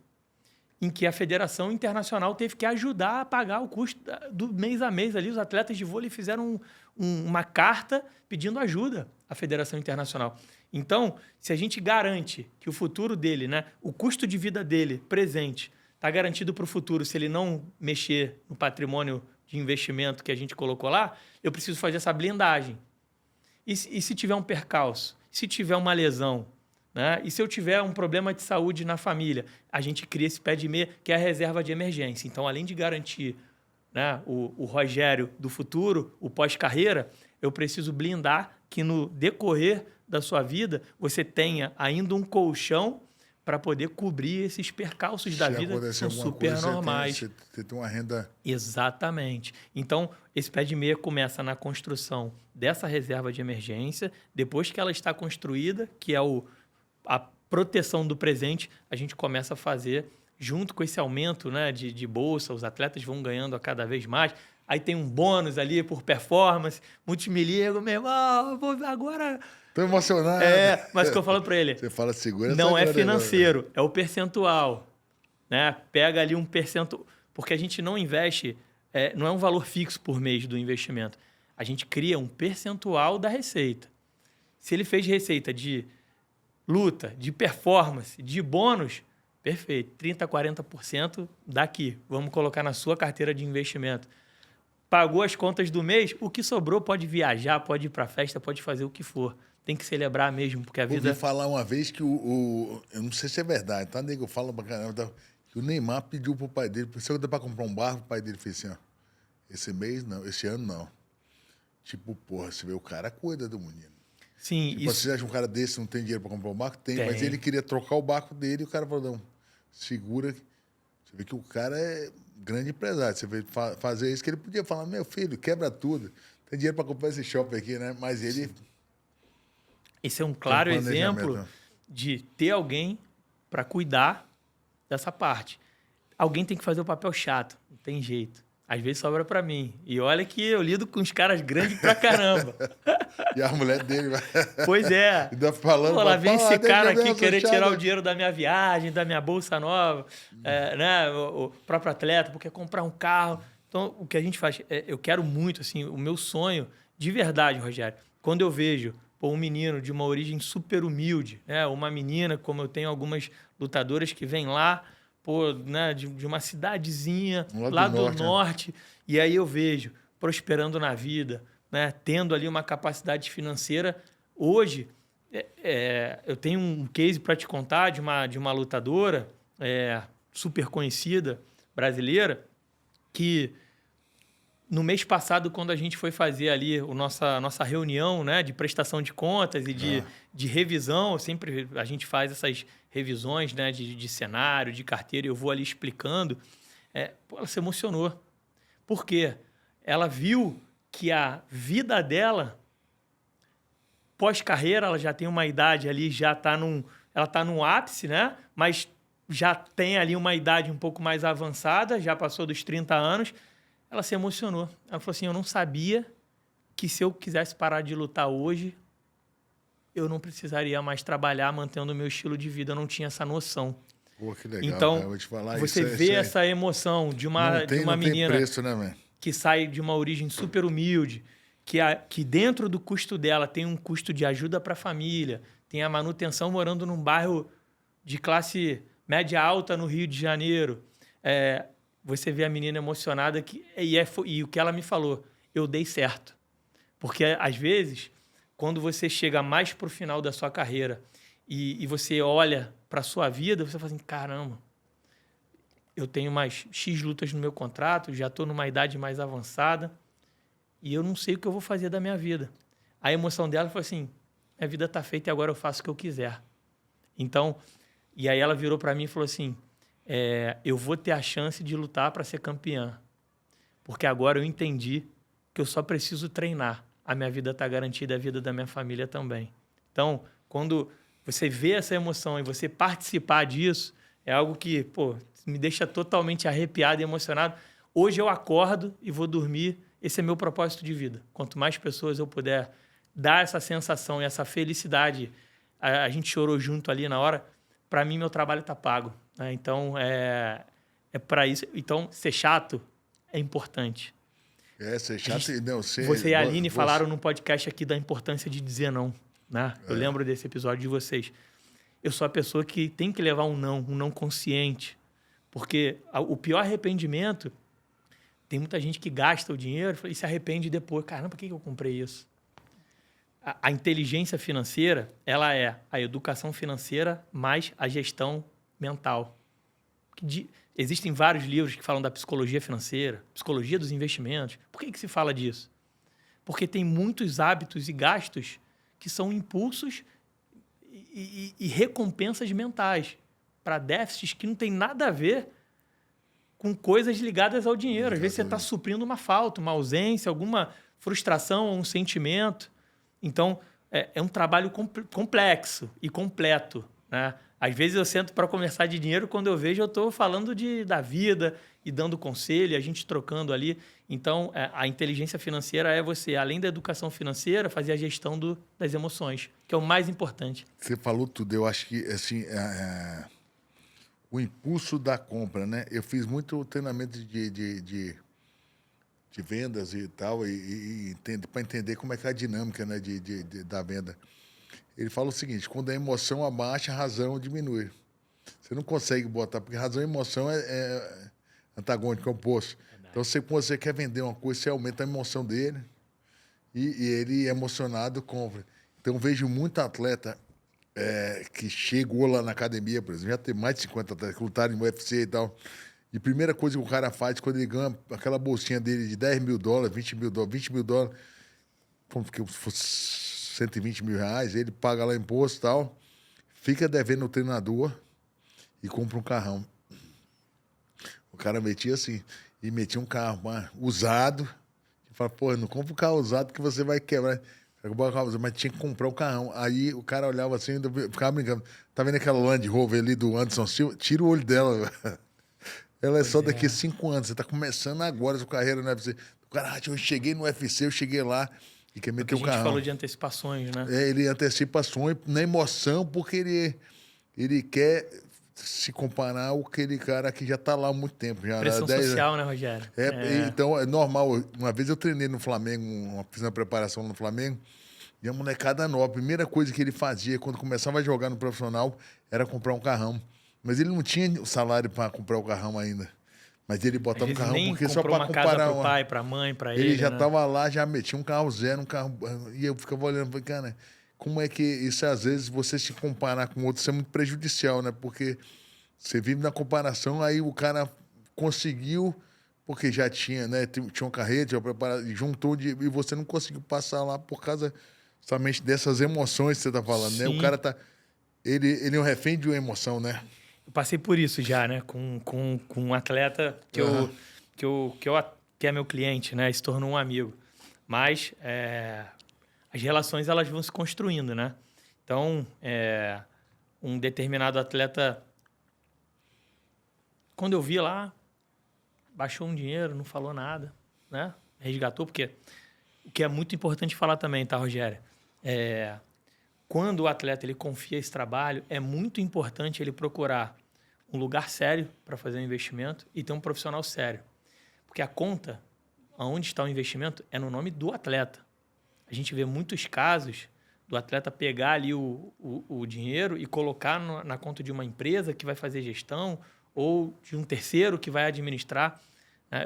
em que a Federação Internacional teve que ajudar a pagar o custo do mês a mês ali. Os atletas de vôlei fizeram uma carta pedindo ajuda à Federação Internacional. Então, se a gente garante que o futuro dele, né, o custo de vida dele presente, está garantido para o futuro, se ele não mexer no patrimônio de investimento que a gente colocou lá, eu preciso fazer essa blindagem. E se tiver um percalço? Se tiver uma lesão? Né? E se eu tiver um problema de saúde na família? A gente cria esse pé de meia, que é a reserva de emergência. Então, além de garantir, né, o Rogério do futuro, o pós-carreira, eu preciso blindar que no decorrer da sua vida você tenha ainda um colchão para poder cobrir esses percalços da vida que são super normais. Você tem uma renda... Exatamente. Então, esse pé de meia começa na construção dessa reserva de emergência. Depois que ela está construída, que é a proteção do presente, a gente começa a fazer, junto com esse aumento, né, de bolsa, os atletas vão ganhando a cada vez mais. Aí tem um bônus ali por performance. Muitos me ligam, meu irmão, vou agora... Tô emocionado. Mas o que eu falo para ele... Você fala segura. Não é financeiro, é o percentual. Né? Pega ali um percentual... Porque a gente não investe... não é um valor fixo por mês do investimento. A gente cria um percentual da receita. Se ele fez receita de luta, de performance, de bônus, perfeito. 30%, 40% daqui. Vamos colocar na sua carteira de investimento. Pagou as contas do mês, o que sobrou pode viajar, pode ir para festa, pode fazer o que for. Tem que celebrar mesmo, porque a vida... Ouvi falar uma vez que eu não sei se é verdade, tá, nego? Fala pra caramba, que o Neymar pediu pro pai dele, se eu der pra comprar um barco, o pai dele fez assim, ó, esse mês não, esse ano não. Tipo, porra, você vê, o cara cuida do menino. Sim, tipo, isso... você acha que um cara desse não tem dinheiro pra comprar um barco? Tem, mas ele queria trocar o barco dele e o cara falou, não, segura. Você vê que o cara é grande empresário. Você vê fazer isso, que ele podia falar, meu filho, quebra tudo. Tem dinheiro pra comprar esse shopping aqui, né? Mas ele... Esse é um claro exemplo de ter alguém para cuidar dessa parte. Alguém tem que fazer o papel chato, não tem jeito. Às vezes sobra para mim. E olha que eu lido com os caras grandes pra caramba. E a mulher dele vai... Pois é. Ainda falando... Pô, lá vem esse cara aqui querer tirar o dinheiro da minha viagem, da minha bolsa nova, né? O próprio atleta, porque quer comprar um carro. Então, o que a gente faz... eu quero muito, assim, o meu sonho, de verdade, Rogério, quando eu vejo um menino de uma origem super humilde, né? Uma menina, como eu tenho algumas lutadoras que vêm lá, né? de uma cidadezinha lá do norte, e aí eu vejo prosperando na vida, né? Tendo ali uma capacidade financeira. Hoje, eu tenho um case para te contar de uma lutadora super conhecida, brasileira, que no mês passado, quando a gente foi fazer ali a nossa reunião, né, de prestação de contas e de revisão, sempre a gente faz essas revisões, né, de cenário, de carteira, e eu vou ali explicando, ela se emocionou. Por quê? Ela viu que a vida dela, pós-carreira, ela já tem uma idade ali, ela está no ápice, né, mas já tem ali uma idade um pouco mais avançada, já passou dos 30 anos, ela se emocionou. Ela falou assim, eu não sabia que se eu quisesse parar de lutar hoje, eu não precisaria mais trabalhar mantendo o meu estilo de vida. Eu não tinha essa noção. Pô, que legal, então, cara, vou te falar, você vê essa emoção de uma menina preço, né, que sai de uma origem super humilde, que dentro do custo dela tem um custo de ajuda para a família, tem a manutenção morando num bairro de classe média alta no Rio de Janeiro. Você vê a menina emocionada e o que ela me falou, eu dei certo. Porque, às vezes, quando você chega mais para o final da sua carreira e você olha para a sua vida, você fala assim, caramba, eu tenho mais X lutas no meu contrato, já estou numa idade mais avançada e eu não sei o que eu vou fazer da minha vida. A emoção dela foi assim, minha vida está feita e agora eu faço o que eu quiser. Então, e aí ela virou para mim e falou assim, eu vou ter a chance de lutar para ser campeã. Porque agora eu entendi que eu só preciso treinar. A minha vida está garantida, a vida da minha família também. Então, quando você vê essa emoção e você participar disso, É algo que, pô, me deixa totalmente arrepiado e emocionado. Hoje eu acordo e vou dormir. Esse é meu propósito de vida. Quanto mais pessoas eu puder dar essa sensação e essa felicidade, a gente chorou junto ali na hora, para mim meu trabalho está pago, né? Então, é para isso. Então, ser chato é importante. Ser chato e não ser... Você e a Aline falaram num podcast aqui da importância de dizer não, né? Eu lembro desse episódio de vocês. Eu sou a pessoa que tem que levar um não consciente. Porque o pior arrependimento, tem muita gente que gasta o dinheiro e se arrepende depois. Caramba, por que eu comprei isso? A inteligência financeira, ela é a educação financeira mais a gestão mental. Existem vários livros que falam da psicologia financeira, psicologia dos investimentos. Por que se fala disso? Porque tem muitos hábitos e gastos que são impulsos e recompensas mentais para déficits que não tem nada a ver com coisas ligadas ao dinheiro. Às vezes você está suprindo uma falta, uma ausência, alguma frustração ou um sentimento. Então, é um trabalho complexo e completo, né? Às vezes eu sento para conversar de dinheiro, quando eu vejo eu estou falando da vida e dando conselho, a gente trocando ali. Então, a inteligência financeira é você, além da educação financeira, fazer a gestão das emoções, que é o mais importante. Você falou tudo. Eu acho que, assim, o impulso da compra, né? Eu fiz muito treinamento de vendas e tal, para entender como é que é a dinâmica, né, da venda. Ele fala o seguinte: quando a emoção abaixa, a razão diminui. Você não consegue botar, porque razão e emoção é antagônico, é oposto. Então, quando você quer vender uma coisa, você aumenta a emoção dele e ele, emocionado, compra. Então, vejo muito atleta que chegou lá na academia, por exemplo, já tem mais de 50 atletas que lutaram em UFC e tal. E a primeira coisa que o cara faz quando ele ganha aquela bolsinha dele de $10 mil, $20 mil, como que fosse R$120 mil, ele paga lá imposto e tal, fica devendo o treinador e compra um carrão. O cara metia assim, e metia um carro usado, e fala, pô, não compra um carro usado que você vai quebrar. Mas tinha que comprar o carrão. Aí o cara olhava assim, ficava brincando. Tá vendo aquela Land Rover ali do Anderson Silva? Tira o olho dela. Ela é só daqui a 5 anos. Você tá começando agora a sua carreira no UFC. O cara, eu cheguei no UFC, eu cheguei lá e quer meter o carrão. A gente falou de antecipações, né? Ele antecipa sonho na emoção, porque ele quer se comparar ao aquele cara que já tá lá há muito tempo. Já pressão social, né, Rogério? Então, é normal. Uma vez eu treinei no Flamengo, fiz uma preparação no Flamengo, e a molecada nova, a primeira coisa que ele fazia quando começava a jogar no profissional era comprar um carrão. Mas ele não tinha o salário para comprar o carrão ainda. Mas ele botava um carrão porque só para comparar. Casa pro pai, para a mãe, para ele. Ele já estava lá, já metia um carro zero, um carro. E eu ficava olhando, falei, cara, como é que isso, às vezes, você se comparar com outros, isso é muito prejudicial, né? Porque você vive na comparação, aí o cara conseguiu, porque já tinha, né? Tinha uma carreira, tinha preparado, juntou, e você não conseguiu passar lá por causa somente dessas emoções que você está falando, né? O cara tá. Ele é um refém de uma emoção, né? Eu passei por isso já, né? Com um atleta que é meu cliente, né? Se tornou um amigo. Mas as relações elas vão se construindo, né? Então, um determinado atleta, quando eu vi lá, baixou um dinheiro, não falou nada, né? Resgatou, porque o que é muito importante falar também, tá, Rogério? Quando o atleta ele confia esse trabalho, é muito importante ele procurar um lugar sério para fazer um investimento e ter um profissional sério. Porque a conta, onde está o investimento, é no nome do atleta. A gente vê muitos casos do atleta pegar ali o dinheiro e colocar na conta de uma empresa que vai fazer gestão ou de um terceiro que vai administrar.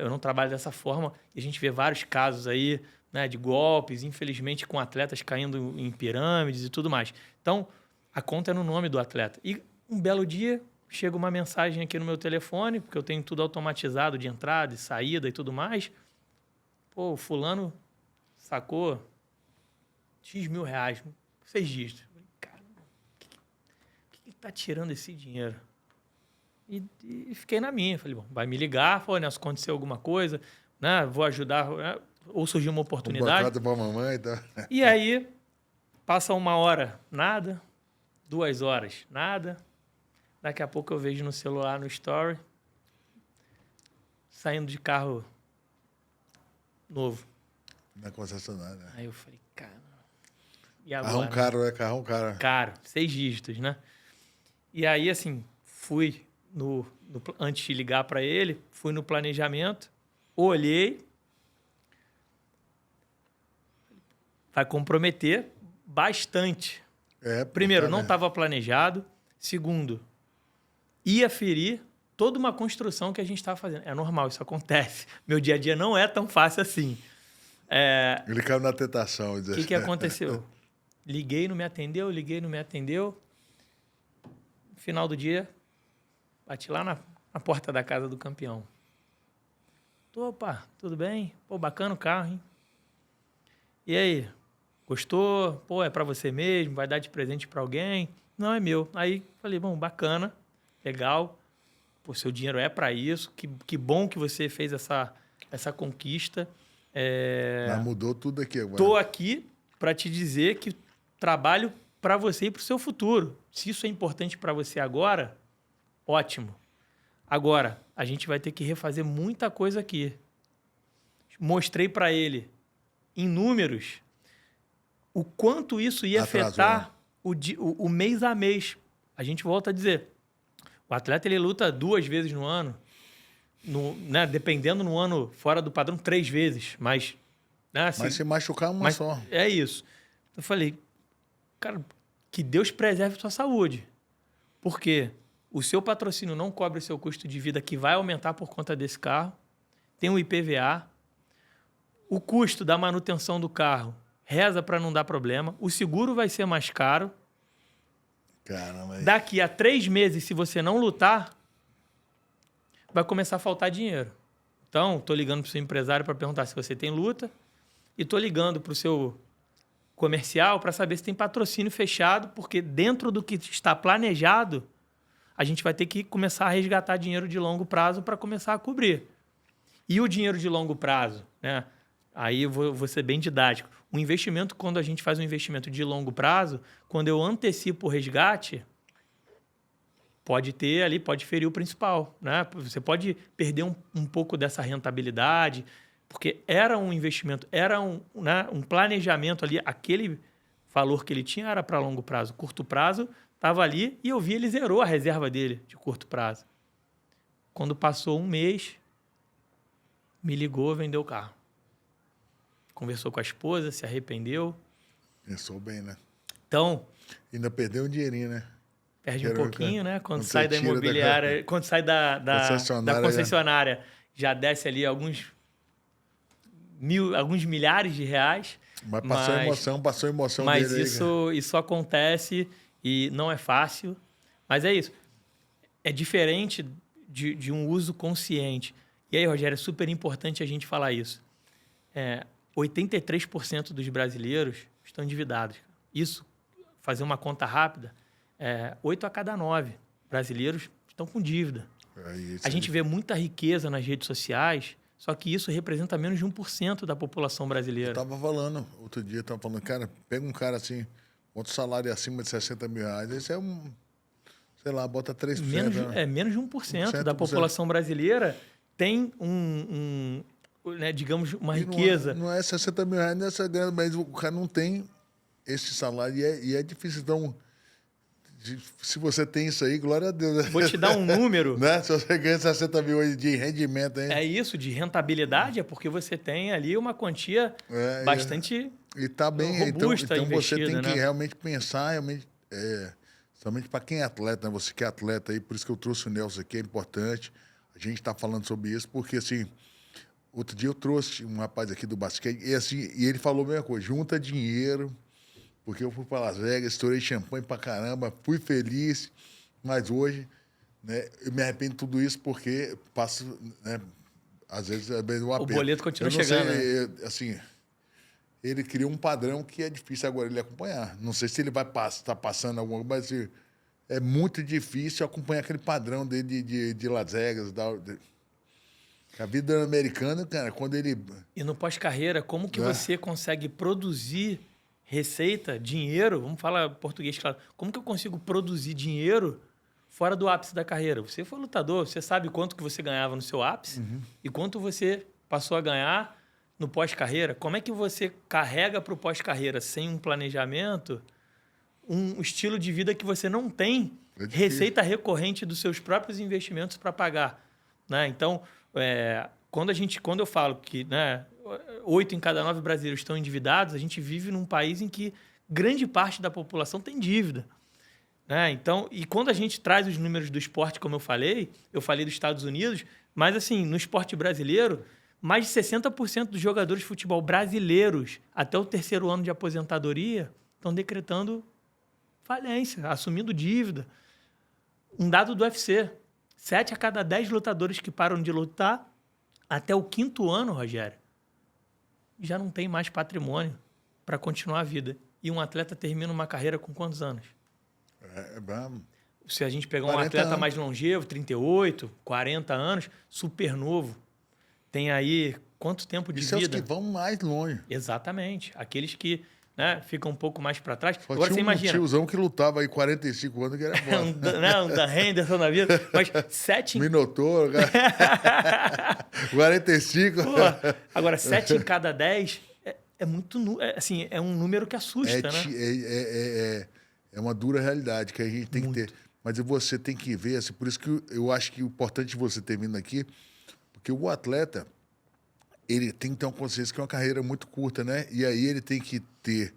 Eu não trabalho dessa forma e a gente vê vários casos aí, né, de golpes, infelizmente, com atletas caindo em pirâmides e tudo mais. Então, a conta é no nome do atleta. E um belo dia, chega uma mensagem aqui no meu telefone, porque eu tenho tudo automatizado de entrada e saída e tudo mais. Pô, o fulano sacou X mil reais, 6 dígitos. Cara, por que tá tirando esse dinheiro? E fiquei na minha. Falei, bom, vai me ligar, falou, né, se aconteceu alguma coisa, né, vou ajudar, né, ou surgiu uma oportunidade. Pra mamãe, tá? E aí, passa 1 hora, nada. 2 horas, nada. Daqui a pouco eu vejo no celular, no story, saindo de carro novo. Na concessionária, né? Aí eu falei, cara... E agora? Carrão caro, né? Carrão caro. Caro, 6 dígitos, né? E aí, assim, fui antes de ligar para ele, fui no planejamento, olhei, vai comprometer bastante. Primeiro, não estava planejado. Segundo, ia ferir toda uma construção que a gente estava fazendo. É normal, isso acontece. Meu dia a dia não é tão fácil assim. Ele caiu na tentação. O que aconteceu? Liguei, não me atendeu, liguei, não me atendeu. No final do dia, bati lá na porta da casa do campeão. Opa, tudo bem? Pô, bacana o carro, hein? E aí? Gostou? Pô, é para você mesmo? Vai dar de presente para alguém? Não, é meu. Aí falei, bom, bacana, legal. Pô, seu dinheiro é para isso. Que bom que você fez essa conquista. Mas mudou tudo aqui agora. Tô aqui para te dizer que trabalho para você e para o seu futuro. Se isso é importante para você agora, ótimo. Agora, a gente vai ter que refazer muita coisa aqui. Mostrei para ele, em números, o quanto isso ia afetar o mês a mês. A gente volta a dizer, o atleta ele luta 2 vezes no ano, né, dependendo no ano fora do padrão, 3 vezes. Mas, né, mas se machucar uma só. É isso. Eu falei, cara, que Deus preserve a sua saúde. Porque o seu patrocínio não cobre o seu custo de vida, que vai aumentar por conta desse carro. Tem o IPVA. O custo da manutenção do carro reza para não dar problema. O seguro vai ser mais caro. Caramba. Daqui a 3 meses, se você não lutar, vai começar a faltar dinheiro. Então, estou ligando para o seu empresário para perguntar se você tem luta. E estou ligando para o seu comercial para saber se tem patrocínio fechado, porque dentro do que está planejado, a gente vai ter que começar a resgatar dinheiro de longo prazo para começar a cobrir. E o dinheiro de longo prazo, né? Aí eu vou ser bem didático. O investimento, quando a gente faz um investimento de longo prazo, quando eu antecipo o resgate, pode ferir o principal, né? Você pode perder um pouco dessa rentabilidade, porque era um investimento, era um planejamento ali, aquele valor que ele tinha era para longo prazo. Curto prazo estava ali e eu vi ele zerou a reserva dele de curto prazo. Quando passou 1 mês, me ligou, vendeu o carro. Conversou com a esposa, se arrependeu. Pensou bem, né? Então... Ainda perdeu um dinheirinho, né? Perde um pouquinho, né? Quando sai da imobiliária, quando sai da concessionária, já desce ali alguns milhares de reais. Mas passou emoção mas dele. Mas isso acontece e não é fácil. Mas é isso. É diferente de um uso consciente. E aí, Rogério, é super importante a gente falar isso. 83% dos brasileiros estão endividados. Isso, fazer uma conta rápida, 8 a cada 9 brasileiros estão com dívida. A gente vê muita riqueza nas redes sociais, só que isso representa menos de 1% da população brasileira. Eu estava falando, outro dia, cara, pega um cara assim, bota o salário acima de 60 mil reais, esse é sei lá, bota 3%. Menos de 1% da população brasileira tem né, digamos, uma riqueza. Não é 60 mil reais nessa grana, mas o cara não tem esse salário e é difícil. Então, se você tem isso aí, glória a Deus. Vou te dar um número. Né? Se você ganha 60 mil hoje de rendimento, hein? É isso, de rentabilidade, é porque você tem ali uma quantia bastante e tá bem, robusta, então você tem né? que realmente pensar, somente para quem é atleta, né? Você que é atleta aí, por isso que eu trouxe o Nelson aqui, é importante. A gente está falando sobre isso, porque assim, outro dia eu trouxe um rapaz aqui do basquete, e ele falou a mesma coisa, junta dinheiro, porque eu fui para Las Vegas, estourei champanhe pra caramba, fui feliz, mas hoje, né, eu me arrependo de tudo isso porque passo, né, às vezes é bem um aperto. O boleto continua chegando, né? Assim, ele criou um padrão que é difícil agora ele acompanhar. Não sei se ele vai estar passando alguma coisa, mas assim, é muito difícil acompanhar aquele padrão dele de Las Vegas. A vida americana, cara, quando ele... E no pós-carreira, como que você consegue produzir receita, dinheiro, vamos falar português, claro. Como que eu consigo produzir dinheiro fora do ápice da carreira. Você foi lutador, você sabe quanto que você ganhava no seu ápice e quanto você passou a ganhar no pós-carreira. Como é que você carrega para o pós-carreira sem um planejamento um estilo de vida que você não tem receita recorrente dos seus próprios investimentos para pagar, né? Então, quando eu falo que, né, 8 em cada 9 brasileiros estão endividados, a gente vive num país em que grande parte da população tem dívida, né? Então, e quando a gente traz os números do esporte, como eu falei dos Estados Unidos, mas assim, no esporte brasileiro, mais de 60% dos jogadores de futebol brasileiros até o 3º ano de aposentadoria estão decretando falência, assumindo dívida. Um dado do UFC, 7 a cada 10 lutadores que param de lutar até o 5º ano, Rogério, já não tem mais patrimônio para continuar a vida. E um atleta termina uma carreira com quantos anos? Se a gente pegar um atleta mais longevo, 38, 40 anos, super novo, tem aí quanto tempo de vida? Isso é os que vão mais longe. Exatamente. Aqueles que, né, ficam um pouco mais para trás. Só agora você imagina. Um tiozão que lutava aí 45 anos que era bom. um da Henderson na vida. Mas 7... Minotouro, cara. 45. Pô, agora, 7 em cada 10 é muito... assim, é um número que assusta, né? É uma dura realidade que a gente tem que ter. Mas você tem que ver, assim, por isso que eu acho que é importante você ter vindo aqui, porque o atleta, ele tem que ter uma consciência que é uma carreira muito curta, né? E aí ele tem que ter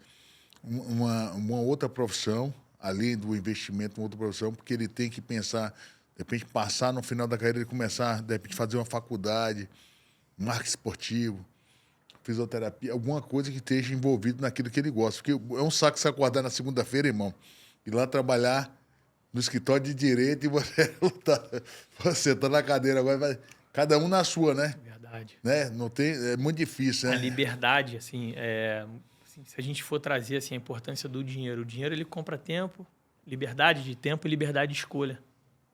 uma outra profissão, além do investimento, uma outra profissão, porque ele tem que pensar, de repente, passar no final da carreira, ele começar, de repente, fazer uma faculdade, marketing esportivo, fisioterapia, alguma coisa que esteja envolvido naquilo que ele gosta. Porque é um saco você acordar na segunda-feira, irmão, ir lá trabalhar no escritório de direito e você tá na cadeira agora, cada um na sua, né? Verdade. Né? Não tem, é muito difícil, né? A liberdade, assim, se a gente for trazer assim, a importância do dinheiro, o dinheiro ele compra tempo, liberdade de tempo e liberdade de escolha,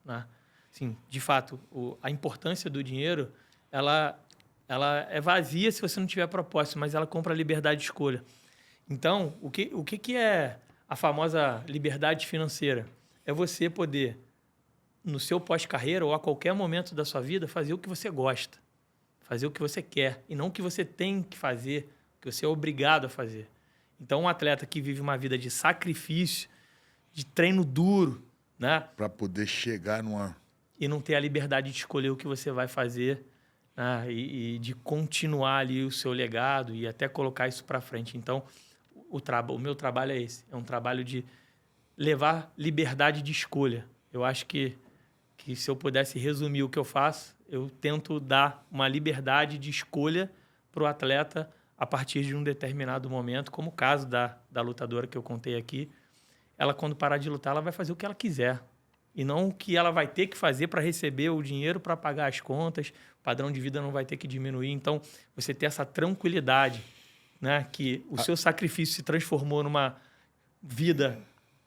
né? Assim, de fato, a importância do dinheiro, ela é vazia se você não tiver propósito, mas ela compra a liberdade de escolha. Então, o que é a famosa liberdade financeira? É você poder, no seu pós-carreira ou a qualquer momento da sua vida, fazer o que você gosta, fazer o que você quer, e não o que você tem que fazer, o que você é obrigado a fazer. Então, um atleta que vive uma vida de sacrifício, de treino duro, né? Para poder chegar numa... E não ter a liberdade de escolher o que você vai fazer, né? E de continuar ali o seu legado e até colocar isso para frente. Então, o meu trabalho é esse. É um trabalho de levar liberdade de escolha. Eu acho que se eu pudesse resumir o que eu faço, eu tento dar uma liberdade de escolha para o atleta a partir de um determinado momento, como o caso da lutadora que eu contei aqui. Ela, quando parar de lutar, ela vai fazer o que ela quiser. E não o que ela vai ter que fazer para receber o dinheiro para pagar as contas, o padrão de vida não vai ter que diminuir. Então, você ter essa tranquilidade, né, que o seu sacrifício se transformou numa vida,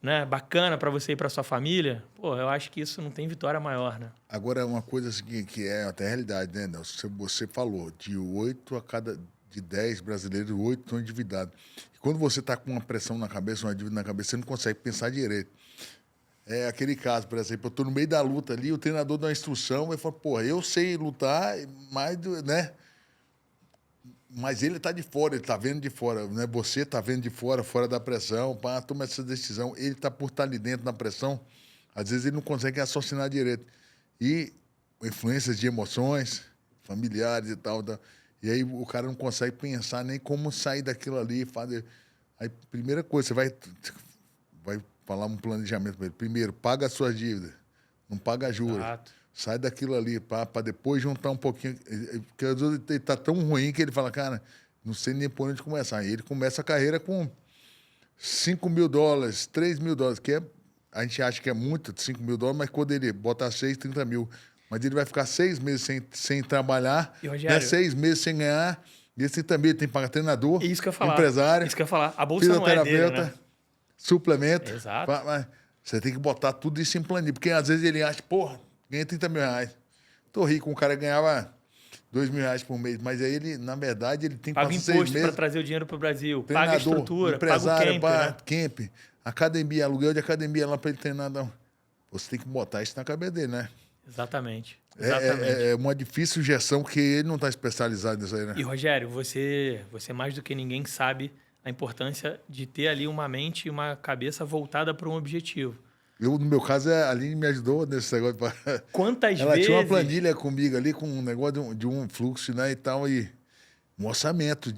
né, bacana para você e para sua família, pô, eu acho que isso não tem vitória maior, né? Agora, uma coisa assim, que é até realidade, né, Nelson? Você falou, de 8 a cada... de 10 brasileiros, 8 estão endividados. E quando você está com uma pressão na cabeça, uma dívida na cabeça, você não consegue pensar direito. É aquele caso, por exemplo, eu estou no meio da luta ali, o treinador dá uma instrução, e fala, porra, eu sei lutar, mas, né? Mas ele está de fora, ele está vendo de fora, né? Você está vendo de fora, fora da pressão, pá, toma essa decisão. Ele está por estar ali dentro na pressão, às vezes ele não consegue raciocinar direito. E influências de emoções, familiares e tal. E aí o cara não consegue pensar nem como sair daquilo ali. Fazer. Aí, primeira coisa, você vai falar um planejamento para ele. Primeiro, paga as suas dívidas, não paga juros. Exato. Sai daquilo ali, para depois juntar um pouquinho. Porque às vezes ele está tão ruim que ele fala, cara, não sei nem por onde começar. E ele começa a carreira com $5 mil, $3 mil, que a gente acha que é muito, $5 mil, mas quando ele bota 6, 30 mil. Mas ele vai ficar 6 meses sem trabalhar, e, Rogério, né, 6 meses sem ganhar, e esse também tem que pagar treinador, isso que eu falar, empresário, isso que eu falar. A bolsa não é dele, né? Suplemento. Exato. Mas você tem que botar tudo isso em planilha, porque às vezes ele acha, porra, ganhei $30 mil. Tô rico, um cara ganhava $2 mil por mês, mas aí ele, na verdade, ele tem que paga passar 6 meses. Paga imposto para trazer o dinheiro para o Brasil, Treinador, paga a estrutura, empresário, paga o camp, né? Camp, academia, aluguel de academia lá para ele treinar. Você tem que botar isso na cabeça dele, né? Exatamente. É uma difícil gestão que ele não está especializado nisso aí, né? E, Rogério, você mais do que ninguém sabe a importância de ter ali uma mente e uma cabeça voltada para um objetivo. No meu caso, a Aline me ajudou nesse negócio. Quantas Ela vezes... tinha uma planilha comigo ali, com um negócio de um fluxo, né, e tal, e um orçamento.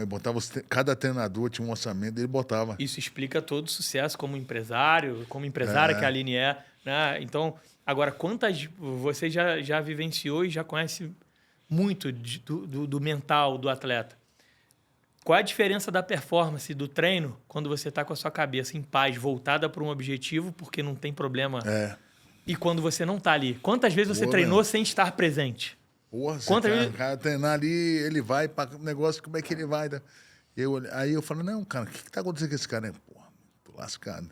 Botava cada treinador tinha um orçamento, ele botava. Isso explica todo o sucesso como empresário, como empresária que a Aline é. Né? Então, agora, quantas você já vivenciou e já conhece muito do mental do atleta? Qual é a diferença da performance do treino quando você está com a sua cabeça em paz, voltada para um objetivo, porque não tem problema, e quando você não está ali? Quantas vezes você treinou sem estar presente? Porra, o cara treinar ali, ele vai para o negócio, como é que ele vai? Aí eu falo, não, cara, o que está acontecendo com esse cara? Porra, tô lascado.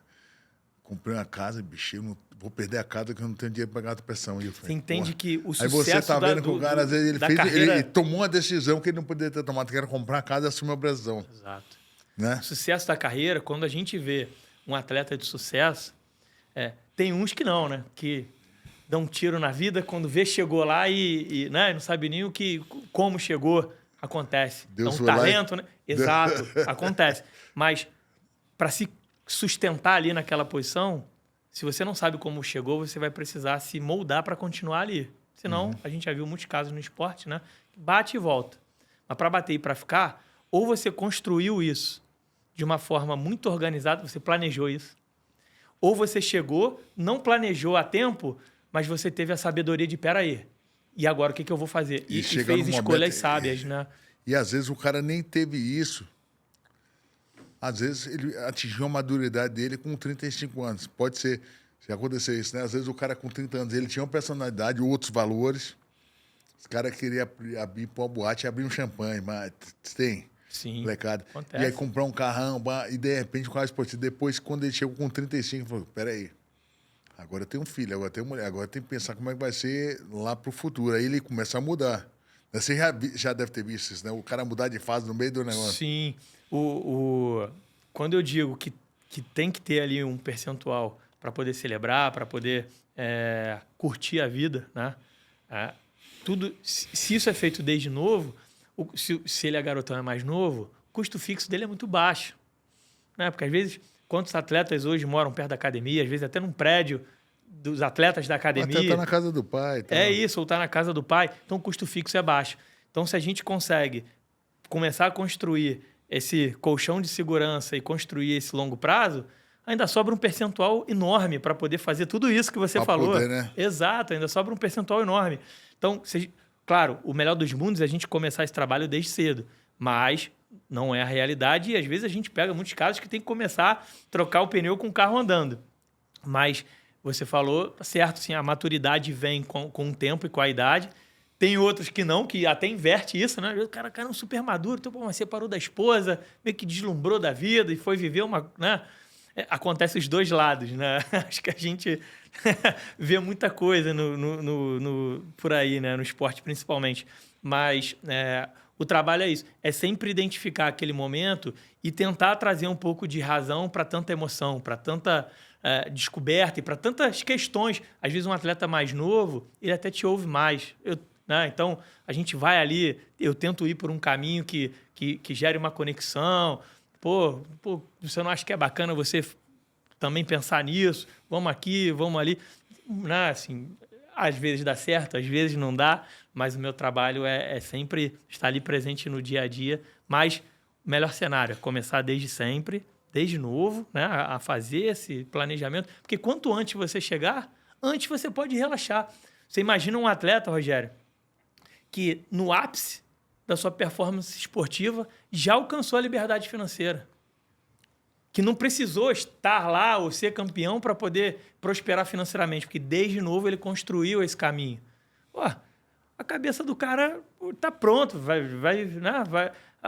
Comprei uma casa, bicho, eu não vou perder a casa que eu não tenho dinheiro para pagar a pressão. E eu falei, você entende que o sucesso... Aí você tá vendo que o cara, às vezes, carreira... ele tomou uma decisão que ele não poderia ter tomado, que era comprar a casa e assumir a pressão. Exato. Né? O sucesso da carreira, quando a gente vê um atleta de sucesso, tem uns que não, né? Que dão um tiro na vida, quando vê, chegou lá e né? Não sabe nem como chegou, acontece. Deus então, talento, né? Exato, acontece. Mas para se sustentar ali naquela posição, se você não sabe como chegou, você vai precisar se moldar para continuar ali. Senão, a gente já viu muitos casos no esporte, né? Bate e volta. Mas para bater e para ficar, ou você construiu isso de uma forma muito organizada, você planejou isso, ou você chegou, não planejou a tempo, mas você teve a sabedoria de, peraí, e agora o que eu vou fazer? E fez escolhas sábias, né? E às vezes o cara nem teve isso. Às vezes ele atingiu a maturidade dele com 35 anos. Pode ser, se acontecer isso, né? Às vezes o cara com 30 anos, ele tinha uma personalidade, outros valores. Os caras queriam abrir para uma boate e abrir um champanhe, mas tem. Sim, molecada. acontece. E aí comprar um carrão, e de repente com a esportiva. Depois, quando ele chegou com 35, ele falou, peraí, agora eu tenho um filho, agora eu tenho mulher, agora tem que pensar como é que vai ser lá pro futuro. Aí ele começa a mudar. Você já deve ter visto isso, né? O cara mudar de fase no meio do negócio. Sim. Quando eu digo que tem que ter ali um percentual para poder celebrar, para poder curtir a vida, né? Tudo, se isso é feito desde novo, se ele é garotão, é mais novo, o custo fixo dele é muito baixo. Né? Porque, às vezes, quantos atletas hoje moram perto da academia, às vezes até num prédio dos atletas da academia. Até tá na casa do pai. Tá isso, ou tá na casa do pai. Então, o custo fixo é baixo. Então, se a gente consegue começar a construir esse colchão de segurança e construir esse longo prazo, ainda sobra um percentual enorme para poder fazer tudo isso que você falou. Poder, né? Exato, ainda sobra um percentual enorme. Então, claro, o melhor dos mundos é a gente começar esse trabalho desde cedo, mas não é a realidade e às vezes a gente pega muitos casos que tem que começar a trocar o pneu com o carro andando. Mas você falou, tá certo, sim, a maturidade vem com o tempo e com a idade. Tem outros que não, que até inverte isso, né? O cara é um super maduro, então, mas separou da esposa, meio que deslumbrou da vida e foi viver uma... Né? Acontece os dois lados, né? Acho que a gente vê muita coisa por aí, né? No esporte principalmente. Mas o trabalho é isso. É sempre identificar aquele momento e tentar trazer um pouco de razão para tanta emoção, para tanta descoberta e para tantas questões. Às vezes um atleta mais novo, ele até te ouve mais. Né? Então, a gente vai ali, eu tento ir por um caminho que gere uma conexão. Pô, você não acha que é bacana você também pensar nisso? Vamos aqui, vamos ali. Né? Assim, às vezes dá certo, às vezes não dá, mas o meu trabalho é sempre estar ali presente no dia a dia. Mas o melhor cenário é começar desde sempre, desde novo, né? A fazer esse planejamento. Porque quanto antes você chegar, antes você pode relaxar. Você imagina um atleta, Rogério, que no ápice da sua performance esportiva já alcançou a liberdade financeira. Que não precisou estar lá ou ser campeão para poder prosperar financeiramente, porque desde novo ele construiu esse caminho. A cabeça do cara está pronto,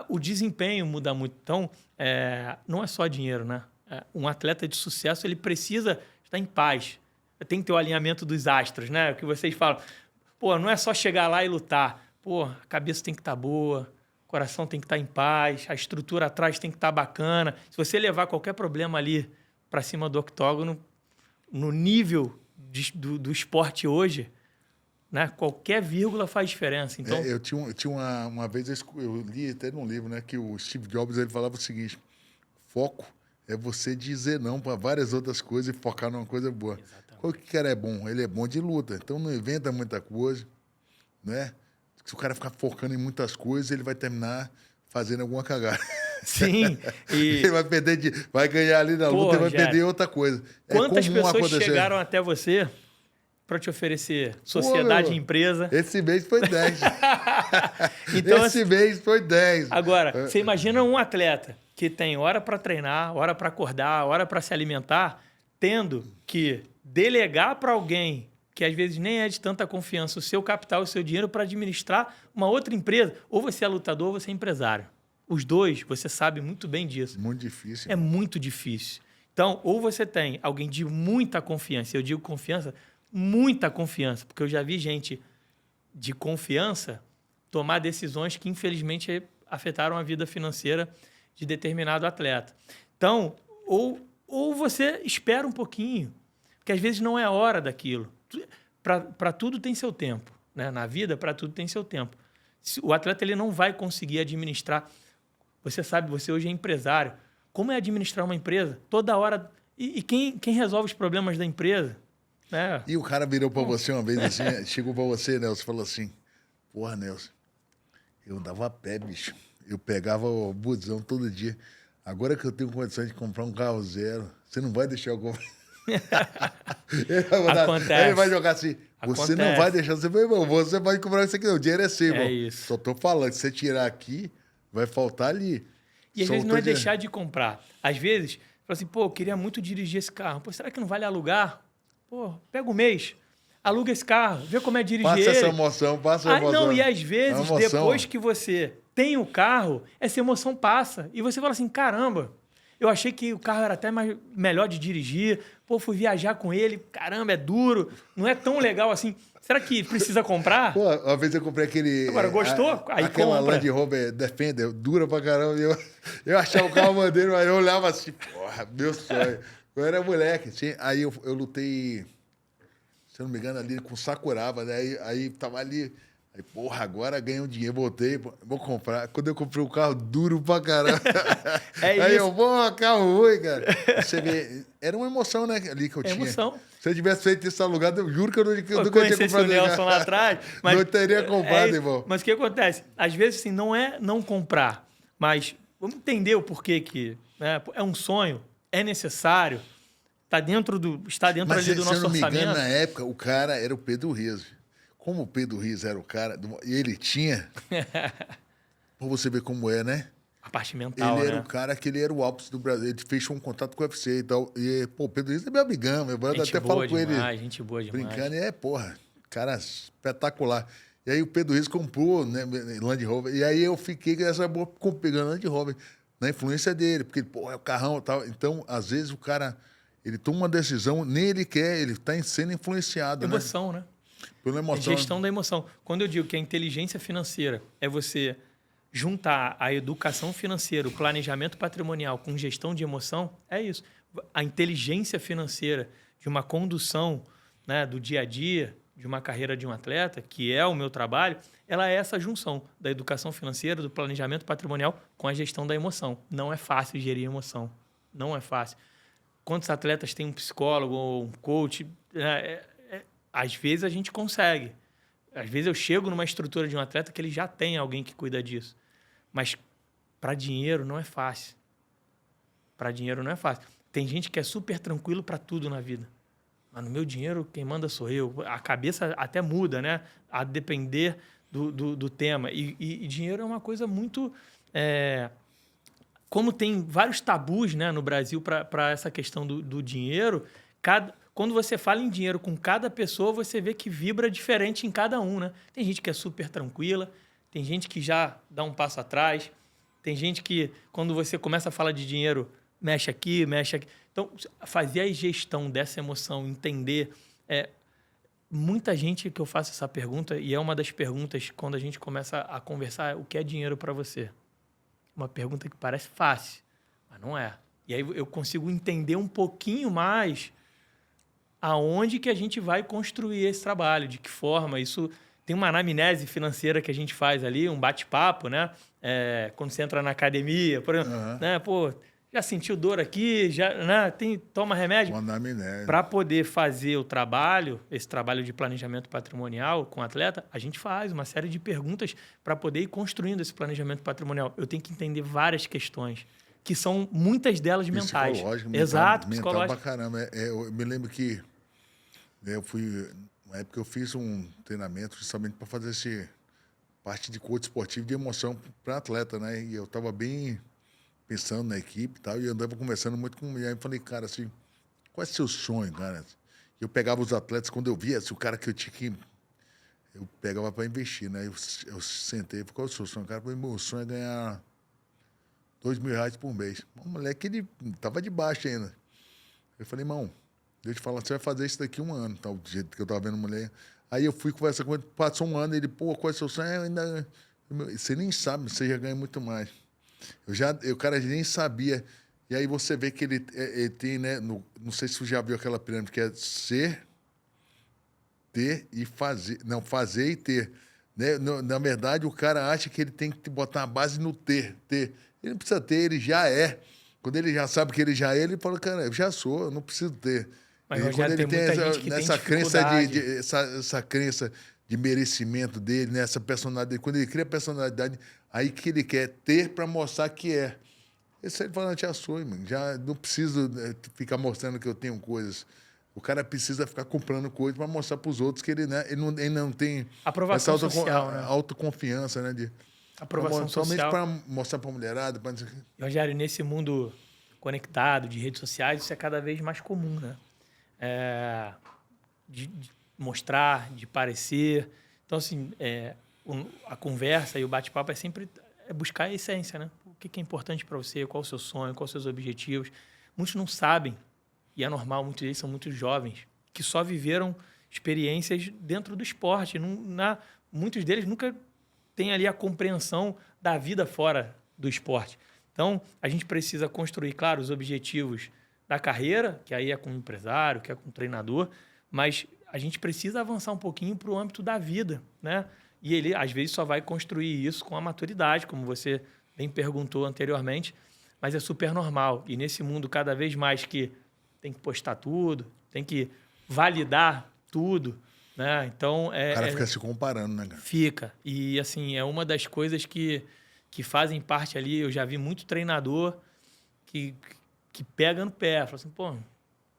o desempenho muda muito. Então, não é só dinheiro, né? Um atleta de sucesso ele precisa estar em paz. Tem que ter o alinhamento dos astros, né? O que vocês falam. Não é só chegar lá e lutar. A cabeça tem que estar boa, o coração tem que estar em paz, a estrutura atrás tem que estar bacana. Se você levar qualquer problema ali para cima do octógono, no nível do esporte hoje, né? Qualquer vírgula faz diferença. Então, eu tinha uma vez, eu li até num livro, né, que o Steve Jobs ele falava o seguinte: foco é você dizer não para várias outras coisas e focar numa coisa boa. Exatamente. Qual que o cara é bom? Ele é bom de luta, então não inventa muita coisa, né? Se o cara ficar focando em muitas coisas, ele vai terminar fazendo alguma cagada. sim. E, Ele vai ganhar ali na luta e vai perder outra coisa. Quantas comum pessoas acontecer. chegaram até você para te oferecer sociedade e empresa? Esse mês foi 10. Então, esse mês foi 10. Agora, você imagina um atleta que tem hora para treinar, hora para acordar, hora para se alimentar, tendo que delegar para alguém que às vezes nem é de tanta confiança o seu capital, o seu dinheiro para administrar uma outra empresa. Ou você é lutador ou você é empresário. Os dois, você sabe muito bem disso. Muito difícil. É muito difícil. Então, ou você tem alguém de muita confiança, eu digo confiança, muita confiança, porque eu já vi gente de confiança tomar decisões que, infelizmente, afetaram a vida financeira de determinado atleta. Então, ou você espera um pouquinho, porque às vezes não é hora daquilo. Para tudo tem seu tempo, né? Na vida, para tudo tem seu tempo. O atleta ele não vai conseguir administrar. Você sabe, você hoje é empresário. Como é administrar uma empresa? Toda hora. E quem resolve os problemas da empresa? Né? E o cara virou para você uma vez assim, chegou para você, Nelson, falou assim: porra, Nelson, eu dava a pé, bicho. Eu pegava o busão todo dia. Agora que eu tenho condições de comprar um carro zero, você não vai deixar eu comprar. Acontece. Ele vai jogar assim: você não vai deixar, você vai comprar isso aqui, não. O dinheiro é seu, é isso. Só tô falando, se você tirar aqui, vai faltar ali. E às vezes não é deixar de comprar. Às vezes, fala assim, pô, eu queria muito dirigir esse carro. Pô, será que não vale alugar? Pô, pega um mês, aluga esse carro, vê como é dirigir passa ele. Essa emoção, passa essa emoção. Não, e às vezes, depois que você tem o carro, essa emoção passa. E você fala assim, caramba, eu achei que o carro era até melhor de dirigir. Pô, fui viajar com ele, caramba, é duro. Não é tão legal assim. Será que precisa comprar? Pô, uma vez eu comprei aquele... Agora, gostou? Aí aquela compra. Land Rover Defender, dura pra caramba. Eu achava o carro maneiro, mas eu olhava assim, porra, meu sonho. Eu era moleque. Aí eu lutei, se eu não me engano, ali com Sakuraba, né? Aí tava ali... Aí, porra, agora ganhei um dinheiro, voltei, vou comprar. Quando eu comprei um carro duro pra caramba. Aí eu, carro ruim, cara. Você vê, era uma emoção, né, ali que eu tinha. Emoção. Se eu tivesse feito isso alugado, eu juro que eu nunca tinha comprado. O Nelson lá atrás. Mas não teria comprado, irmão. Mas o que acontece? Às vezes, assim, não é não comprar, mas vamos entender o porquê que, né? É um sonho, é necessário, está dentro ali do nosso orçamento. Se eu não me engano, na época, o cara era o Pedro Rizzo. Como o Pedro Rizzo era o cara, e ele tinha... Pra você ver como é, né? A parte mental, Ele era o cara que ele era o ápice do Brasil. Ele fechou um contato com o UFC e tal. E, pô, o Pedro Rizzo é meu amigão. Meu brother até fala com ele. Gente boa demais. Brincando. E porra, cara espetacular. E aí o Pedro Rizzo comprou, né, Land Rover. E aí eu fiquei com essa boa pegando Land Rover. Na influência dele. Porque, pô, é o carrão e tal. Então, às vezes, o cara... Ele toma uma decisão, nem ele quer. Ele tá sendo influenciado, emoção, né? Pela emoção. Gestão da emoção. Quando eu digo que a inteligência financeira é você juntar a educação financeira, o planejamento patrimonial com gestão de emoção, é isso. A inteligência financeira de uma condução, né, do dia a dia, de uma carreira de um atleta, que é o meu trabalho, ela é essa junção da educação financeira, do planejamento patrimonial com a gestão da emoção. Não é fácil gerir emoção. Não é fácil. Quantos atletas têm um psicólogo ou um coach? Às vezes a gente consegue. Às vezes eu chego numa estrutura de um atleta que ele já tem alguém que cuida disso. Mas para dinheiro não é fácil. Para dinheiro não é fácil. Tem gente que é super tranquilo para tudo na vida. Mas no meu dinheiro, quem manda sou eu. A cabeça até muda, né? A depender do tema. E dinheiro é uma coisa muito... Como tem vários tabus, né, no Brasil para essa questão do dinheiro, quando você fala em dinheiro com cada pessoa, você vê que vibra diferente em cada um, né? Tem gente que é super tranquila, tem gente que já dá um passo atrás, tem gente que, quando você começa a falar de dinheiro, mexe aqui, mexe aqui. Então, fazer a gestão dessa emoção, entender... muita gente que eu faço essa pergunta, e é uma das perguntas quando a gente começa a conversar, o que é dinheiro para você? Uma pergunta que parece fácil, mas não é. E aí eu consigo entender um pouquinho mais aonde que a gente vai construir esse trabalho, de que forma. Isso tem uma anamnese financeira que a gente faz ali, um bate-papo, né? Quando você entra na academia, por exemplo, né? Pô, já sentiu dor aqui, já, né? Toma remédio. Uma anamnese. Para poder fazer o trabalho, esse trabalho de planejamento patrimonial com o atleta, a gente faz uma série de perguntas para poder ir construindo esse planejamento patrimonial. Eu tenho que entender várias questões, que são muitas delas mentais. Psicológico. Exato, mental psicológico. Pra caramba. Eu me lembro que eu fui... Na época eu fiz um treinamento justamente para fazer parte de coach esportivo de emoção para atleta, né? E eu estava bem pensando na equipe e tal, e eu andava conversando muito com ele. Aí eu falei, cara, assim, qual é o seu sonho, cara? Eu pegava os atletas, quando eu via, assim, o cara que eu tinha que... Eu pegava para investir, né? Eu sentei e falei, qual é o seu sonho? Cara, meu sonho é ganhar R$2.000 por mês. O moleque, ele tava de baixo ainda. Eu falei, irmão, deixa eu te falar, você vai fazer isso daqui 1 ano, tá? Do jeito que eu tava vendo a mulher. Aí eu fui conversar com ele, passou 1 ano, ele, pô, qual é o seu sonho? Ainda... Você nem sabe, você já ganha muito mais. O cara nem sabia. E aí você vê que ele tem, né? Não sei se você já viu aquela pirâmide, que é ser, ter e fazer. Não, fazer e ter. Né? Na verdade, o cara acha que ele tem que botar a base no ter. Ele não precisa ter, ele já é. Quando ele já sabe que ele já é, ele fala, cara, eu já sou, eu não preciso ter. Mas quando ele tem essa crença essa crença de merecimento dele, né? Essa personalidade, quando ele cria a personalidade, aí que ele quer ter para mostrar que é. Esse aí ele fala, já sou, mano. Já não preciso ficar mostrando que eu tenho coisas. O cara precisa ficar comprando coisas para mostrar para os outros que ele, né? Ele não tem aprovação social, né? Autoconfiança, né? Aprovação somente social. para mostrar para a mulherada. Rogério, nesse mundo conectado, de redes sociais, isso é cada vez mais comum, né? De mostrar, de parecer. Então, assim, a conversa e o bate-papo é sempre buscar a essência, né? O que é importante para você, qual é o seu sonho, quais os seus objetivos. Muitos não sabem, e é normal, muitos deles são muito jovens, que só viveram experiências dentro do esporte. Muitos deles nunca têm ali a compreensão da vida fora do esporte. Então, a gente precisa construir, claro, os objetivos da carreira, que aí é com o empresário, que é com o treinador, mas a gente precisa avançar um pouquinho para o âmbito da vida, né? E ele, às vezes, só vai construir isso com a maturidade, como você bem perguntou anteriormente, mas é super normal. E nesse mundo, cada vez mais que tem que postar tudo, tem que validar tudo, né? Então, o cara fica se comparando, né, cara? Fica. E, assim, é uma das coisas que fazem parte ali. Eu já vi muito treinador que pega no pé, fala assim, pô,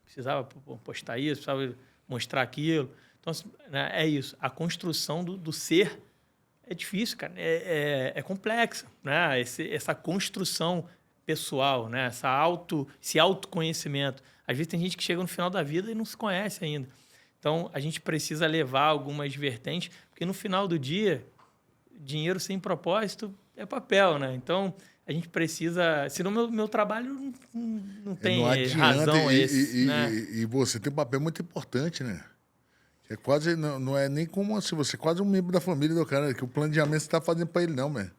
precisava postar isso, precisava mostrar aquilo. Então, assim, né, é isso. A construção do ser é difícil, cara. É complexa, né? Essa construção pessoal, né? Esse autoconhecimento. Às vezes tem gente que chega no final da vida e não se conhece ainda. Então, a gente precisa levar algumas vertentes, porque no final do dia, dinheiro sem propósito é papel, né? Então, a gente precisa... Senão, meu trabalho não tem razão. E você tem um papel muito importante, né? É quase... Não é nem como se você... Quase um membro da família do cara, que o planejamento você está fazendo para ele, não, velho.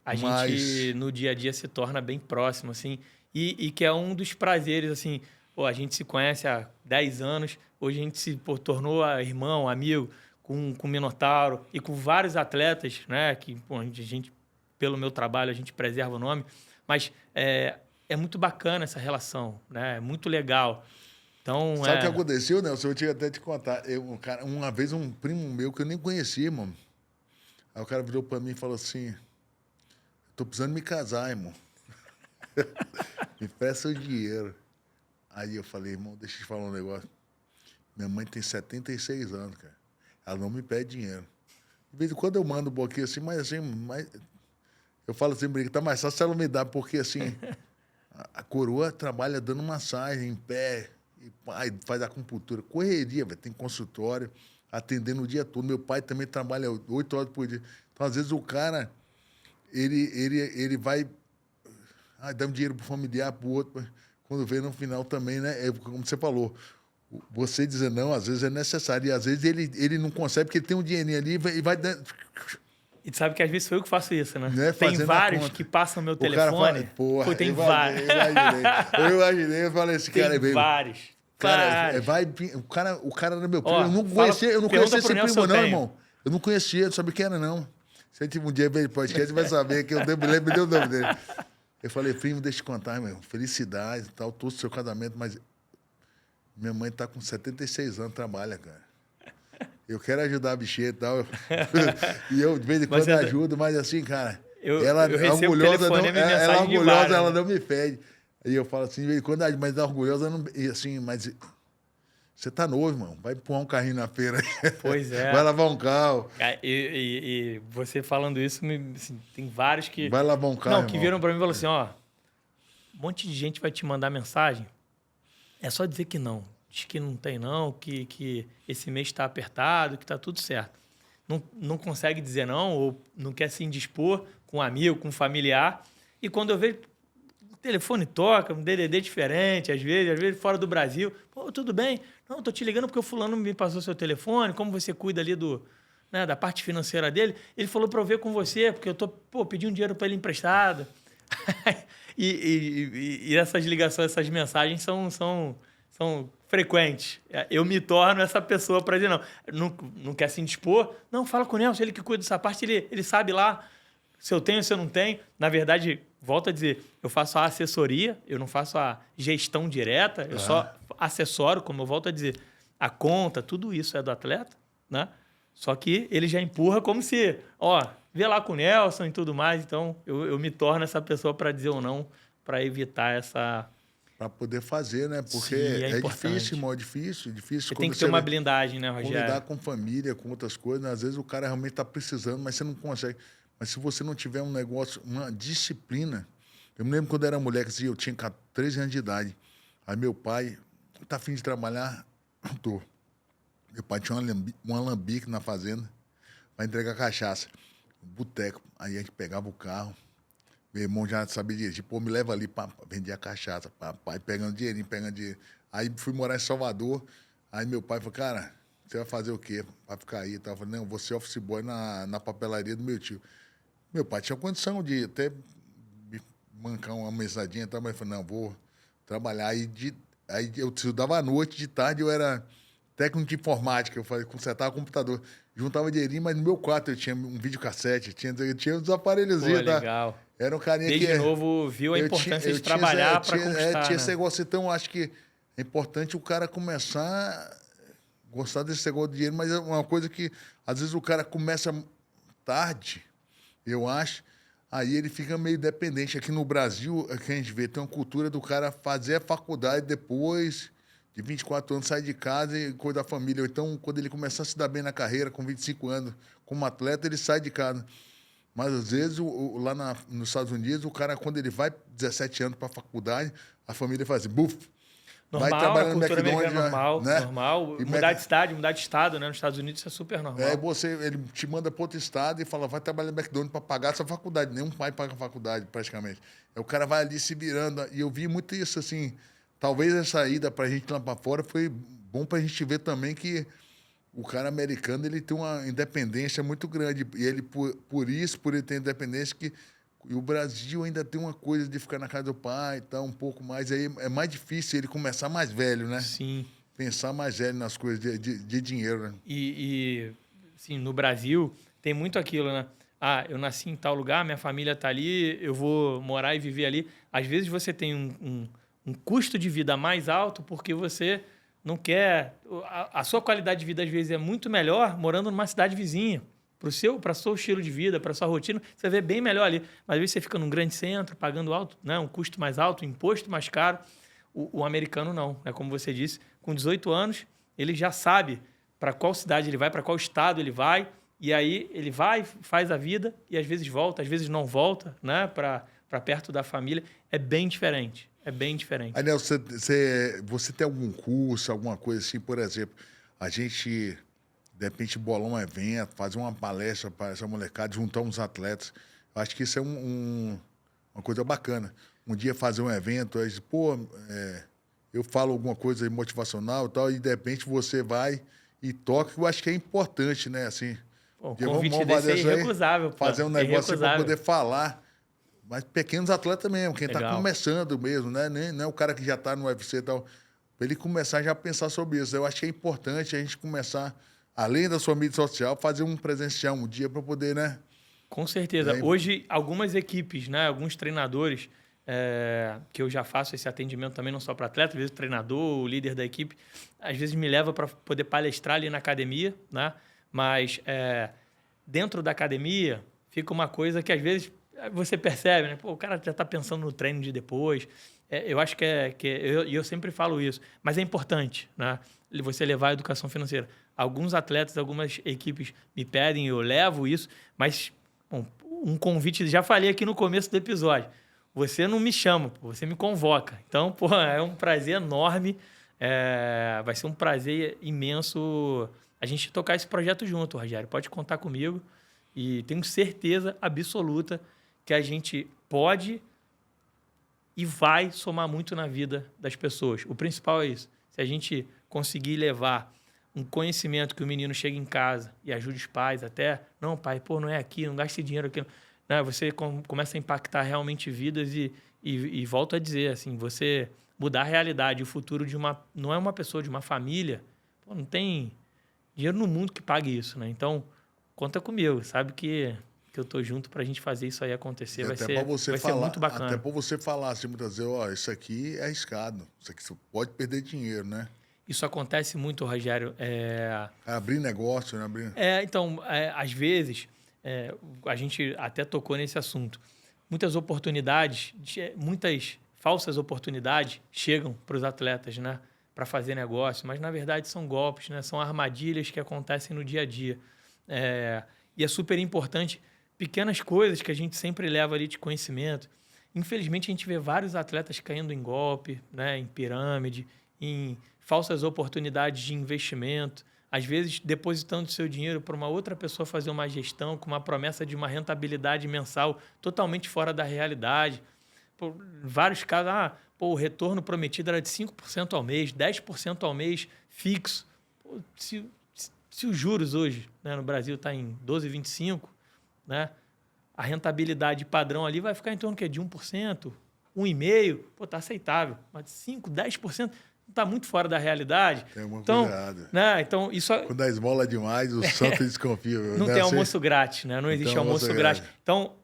A gente, no dia a dia, se torna bem próximo, assim. E que é um dos prazeres, assim... Pô, a gente se conhece há 10 anos. Hoje a gente se tornou irmão, amigo, com o Minotauro e com vários atletas, né? Que, pô, a gente... Pelo meu trabalho, a gente preserva o nome. Mas é muito bacana essa relação, né? É muito legal. Então, sabe o que aconteceu, Nelson? Eu tinha até te contar. Uma vez, um primo meu que eu nem conhecia, irmão. Aí o cara virou pra mim e falou assim, tô precisando me casar, irmão. Me peça o dinheiro. Aí eu falei, irmão, deixa eu te falar um negócio. Minha mãe tem 76 anos, cara. Ela não me pede dinheiro. De vez em quando eu mando um pouquinho assim, mas assim... Eu falo assim, brinca, tá mais fácil se ela me dá, porque assim, a coroa trabalha dando massagem em pé, e faz acupuntura, correria, véio, tem consultório, atendendo o dia todo. Meu pai também trabalha 8 horas por dia. Então, às vezes, o cara, ele vai dar um dinheiro pro familiar, pro outro, quando vê no final também, né? Como você falou, você dizer não, às vezes é necessário, e às vezes ele não consegue, porque ele tem um dinheirinho ali e vai dando... E tu sabe que às vezes sou eu que faço isso, né? Né? Tem vários que passam meu telefone. Porra, tem vários. Eu imaginei, eu falei, esse cara é Tem vários. Cara, Rapaz. o cara era meu primo. Ó, Eu não fala- conhecia pergunta esse pro Nelson primo, não, Tenho. irmão. Eu não conhecia, não sabia quem era, não. Se ele um dia ver o podcast, vai saber que eu me deu o nome dele. Eu falei, primo, deixa eu te contar, meu. Felicidade e tal, todo o seu casamento, mas minha mãe tá com 76 anos, trabalha, cara. Eu quero ajudar a bichinha e tal. E eu, de vez em Mas quando, ajudo, mas assim, cara, ela eu recebo orgulhosa, não, telefonema e ela mensagem de orgulhosa, várias, ela né? não me fede. Aí eu falo assim, de vez em quando, mas orgulhosa, não, e assim, mas você tá novo, irmão. Vai empurrar um carrinho na feira. Pois é. Vai lavar um carro. E você falando isso, assim, tem vários que... Vai lavar um carro, Não, que irmão. viram pra mim e falaram assim, ó, um monte de gente vai te mandar mensagem, é só dizer que não. Diz que não tem não, que esse mês está apertado, que tá tudo certo. Não consegue dizer não, ou não quer se indispor com um amigo, com um familiar. E quando eu vejo, o telefone toca, um DDD diferente, às vezes fora do Brasil. Pô, tudo bem? Não, tô te ligando porque o fulano me passou seu telefone, como você cuida ali da parte financeira dele. Ele falou para eu ver com você, porque eu tô pedindo dinheiro para ele emprestado. E essas ligações, essas mensagens são frequentes. Eu me torno essa pessoa para dizer, não quer se indispor? Não, fala com o Nelson, ele que cuida dessa parte, ele sabe lá se eu tenho, se eu não tenho. Na verdade, volto a dizer, eu faço a assessoria, eu não faço a gestão direta, eu só assessoro, como eu volto a dizer, a conta, tudo isso é do atleta, né? Só que ele já empurra como se, vê lá com o Nelson e tudo mais. Então, eu me torno essa pessoa para dizer ou não, para evitar essa... Para poder fazer, né? Porque Sim, é importante. difícil, irmão, é difícil. Você tem que ter uma blindagem, né, Rogério? Lidar com família, com outras coisas, né? Às vezes o cara realmente está precisando, mas você não consegue. Mas se você não tiver um negócio, uma disciplina... Eu me lembro quando eu era moleque, eu tinha 13 anos de idade. Aí meu pai, tá afim de trabalhar? Tô. Meu pai tinha um alambique na fazenda para entregar cachaça. Boteco. Aí a gente pegava o carro. Meu irmão já sabia dirigir. Pô, me leva ali para vender a cachaça. Papai pegando dinheirinho, pegando dinheiro. Aí fui morar em Salvador. Aí meu pai falou, cara, você vai fazer o quê? Vai ficar aí? Eu falei, não, vou ser office boy na papelaria do meu tio. Meu pai tinha condição de até me mancar uma mesadinha e tal, mas eu falei, não, vou trabalhar. Aí eu estudava à noite, de tarde eu era técnico de informática, eu falei, consertava computador. Juntava dinheirinho, mas no meu quarto eu tinha um videocassete, eu tinha uns aparelhozinhos, tá? Legal. Era um carinha Desde que... novo, viu a importância de trabalhar para conquistar, tinha né? esse negócio, então acho que é importante o cara começar a gostar desse negócio de dinheiro, mas é uma coisa que, às vezes, o cara começa tarde, eu acho, aí ele fica meio dependente. Aqui no Brasil, que a gente vê, tem uma cultura do cara fazer a faculdade depois de 24 anos, sair de casa e cuidar da família. Ou então, quando ele começar a se dar bem na carreira, com 25 anos, como atleta, ele sai de casa. Mas, às vezes, lá nos Estados Unidos, o cara, quando ele vai 17 anos para a faculdade, a família faz assim, buf, Normal, vai trabalhar no cultura McDonald's, normal, né? normal. E Mudar de cidade, mudar de estado, né? Nos Estados Unidos isso é super normal. Ele te manda para outro estado e fala, vai trabalhar no McDonald's para pagar essa faculdade. Nenhum pai paga a faculdade, praticamente. Aí o cara vai ali se virando. E eu vi muito isso, assim. Talvez essa ida para a gente lá para fora foi bom para a gente ver também que o cara americano ele tem uma independência muito grande. E ele, por ele ter independência, e o Brasil ainda tem uma coisa de ficar na casa do pai e tal, um pouco mais. Aí é mais difícil ele começar mais velho, né? Sim. Pensar mais velho nas coisas de dinheiro, né? Sim, no Brasil tem muito aquilo, né? Ah, eu nasci em tal lugar, minha família está ali, eu vou morar e viver ali. Às vezes você tem um custo de vida mais alto porque você não quer... A sua qualidade de vida, às vezes, é muito melhor morando numa cidade vizinha. Para o seu estilo de vida, para a sua rotina, você vê bem melhor ali. Mas às vezes você fica num grande centro, pagando alto, né? Um custo mais alto, um imposto mais caro. O americano não, né? Como você disse, com 18 anos, ele já sabe para qual cidade ele vai, para qual estado ele vai, e aí ele vai, faz a vida, e às vezes volta, às vezes não volta, né? Para perto da família. É bem diferente, é bem diferente. Aí, Nelson, você tem algum curso, alguma coisa assim, por exemplo, a gente... De repente, bolar um evento, fazer uma palestra para essa molecada, juntar uns atletas. Eu acho que isso é uma coisa bacana. Um dia fazer um evento, aí, eu falo alguma coisa motivacional e tal, e de repente você vai e toca, eu acho que é importante, né? Assim, o convite desse é irrecusável. Fazer um negócio para poder falar. Mas pequenos atletas mesmo, quem está começando mesmo, né? Não é o cara que já está no UFC e tal. para ele começar já a pensar sobre isso. Eu acho que é importante a gente começar, além da sua mídia social, fazer um presencial um dia para poder, né? Com certeza. Hoje, algumas equipes, né, alguns treinadores, que eu já faço esse atendimento também, não só para atleta, às vezes o treinador, o líder da equipe, às vezes me leva para poder palestrar ali na academia, né? Mas dentro da academia fica uma coisa que às vezes você percebe, né? Pô, o cara já está pensando no treino de depois. Eu acho eu sempre falo isso, mas é importante, né? Você levar a educação financeira. Alguns atletas, algumas equipes me pedem, eu levo isso, mas um convite, já falei aqui no começo do episódio, você não me chama, você me convoca. Então, pô, é um prazer enorme, vai ser um prazer imenso a gente tocar esse projeto junto, Rogério. Pode contar comigo e tenho certeza absoluta que a gente pode e vai somar muito na vida das pessoas. O principal é isso. Se a gente conseguir levar um conhecimento que o menino chega em casa e ajude os pais até, não, pai, pô, não é aqui, não gaste dinheiro aqui. Não, você começa a impactar realmente vidas e volto a dizer, assim, você mudar a realidade, o futuro não é uma pessoa, de uma família, pô, não tem dinheiro no mundo que pague isso, né? Então, conta comigo, sabe que eu tô junto pra gente fazer isso aí acontecer, vai ser muito bacana. Até para você falar assim, muitas vezes, ó, isso aqui é arriscado, isso aqui você pode perder dinheiro, né? Isso acontece muito, Rogério. Abrir negócio, né? Então, às vezes, a gente até tocou nesse assunto. Muitas oportunidades, muitas falsas oportunidades chegam para os atletas, né? Para fazer negócio, mas na verdade são golpes, né? São armadilhas que acontecem no dia a dia. E é super importante, pequenas coisas que a gente sempre leva ali de conhecimento. Infelizmente, a gente vê vários atletas caindo em golpe, né? Em pirâmide, em falsas oportunidades de investimento, às vezes depositando seu dinheiro para uma outra pessoa fazer uma gestão com uma promessa de uma rentabilidade mensal totalmente fora da realidade. Por vários casos, o retorno prometido era de 5% ao mês, 10% ao mês fixo. Pô, se os juros hoje, né, no Brasil está em 12,25%, né, a rentabilidade padrão ali vai ficar em torno de 1%, 1,5%, está aceitável. Mas 5%, 10%... está muito fora da realidade. Tem uma cuidado. Né? Então, isso... Quando a esmola é demais, o santo desconfia. Não tem almoço grátis, né? Não existe almoço grátis. Então,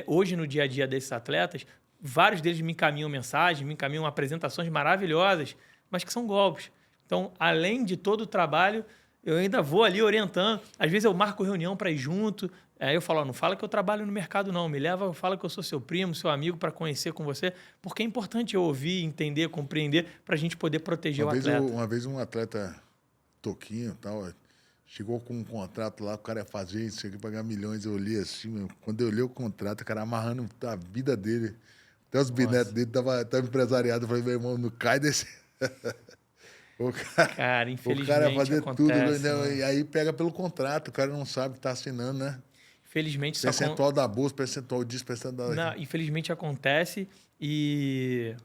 hoje, no dia a dia desses atletas, vários deles me encaminham mensagens, me encaminham apresentações maravilhosas, mas que são golpes. Então, além de todo o trabalho, eu ainda vou ali orientando. Às vezes eu marco reunião para ir junto. Aí eu falo, não fala que eu trabalho no mercado, não. Me leva, fala que eu sou seu primo, seu amigo, para conhecer com você. Porque é importante eu ouvir, entender, compreender, para a gente poder proteger o atleta. Uma vez um atleta, Toquinho, tal, chegou com um contrato lá, o cara ia fazer isso aqui, pagar milhões. Eu olhei assim, quando eu olhei o contrato, o cara amarrando a vida dele. Até os bisnetos dele estavam empresariados. Eu falei, meu irmão, não cai desse... Cara, infelizmente o cara ia fazer acontece, tudo, né? E aí pega pelo contrato, o cara não sabe o que está assinando, né? Infelizmente, percentual da bolsa, percentual disso, percentual da... Infelizmente acontece e,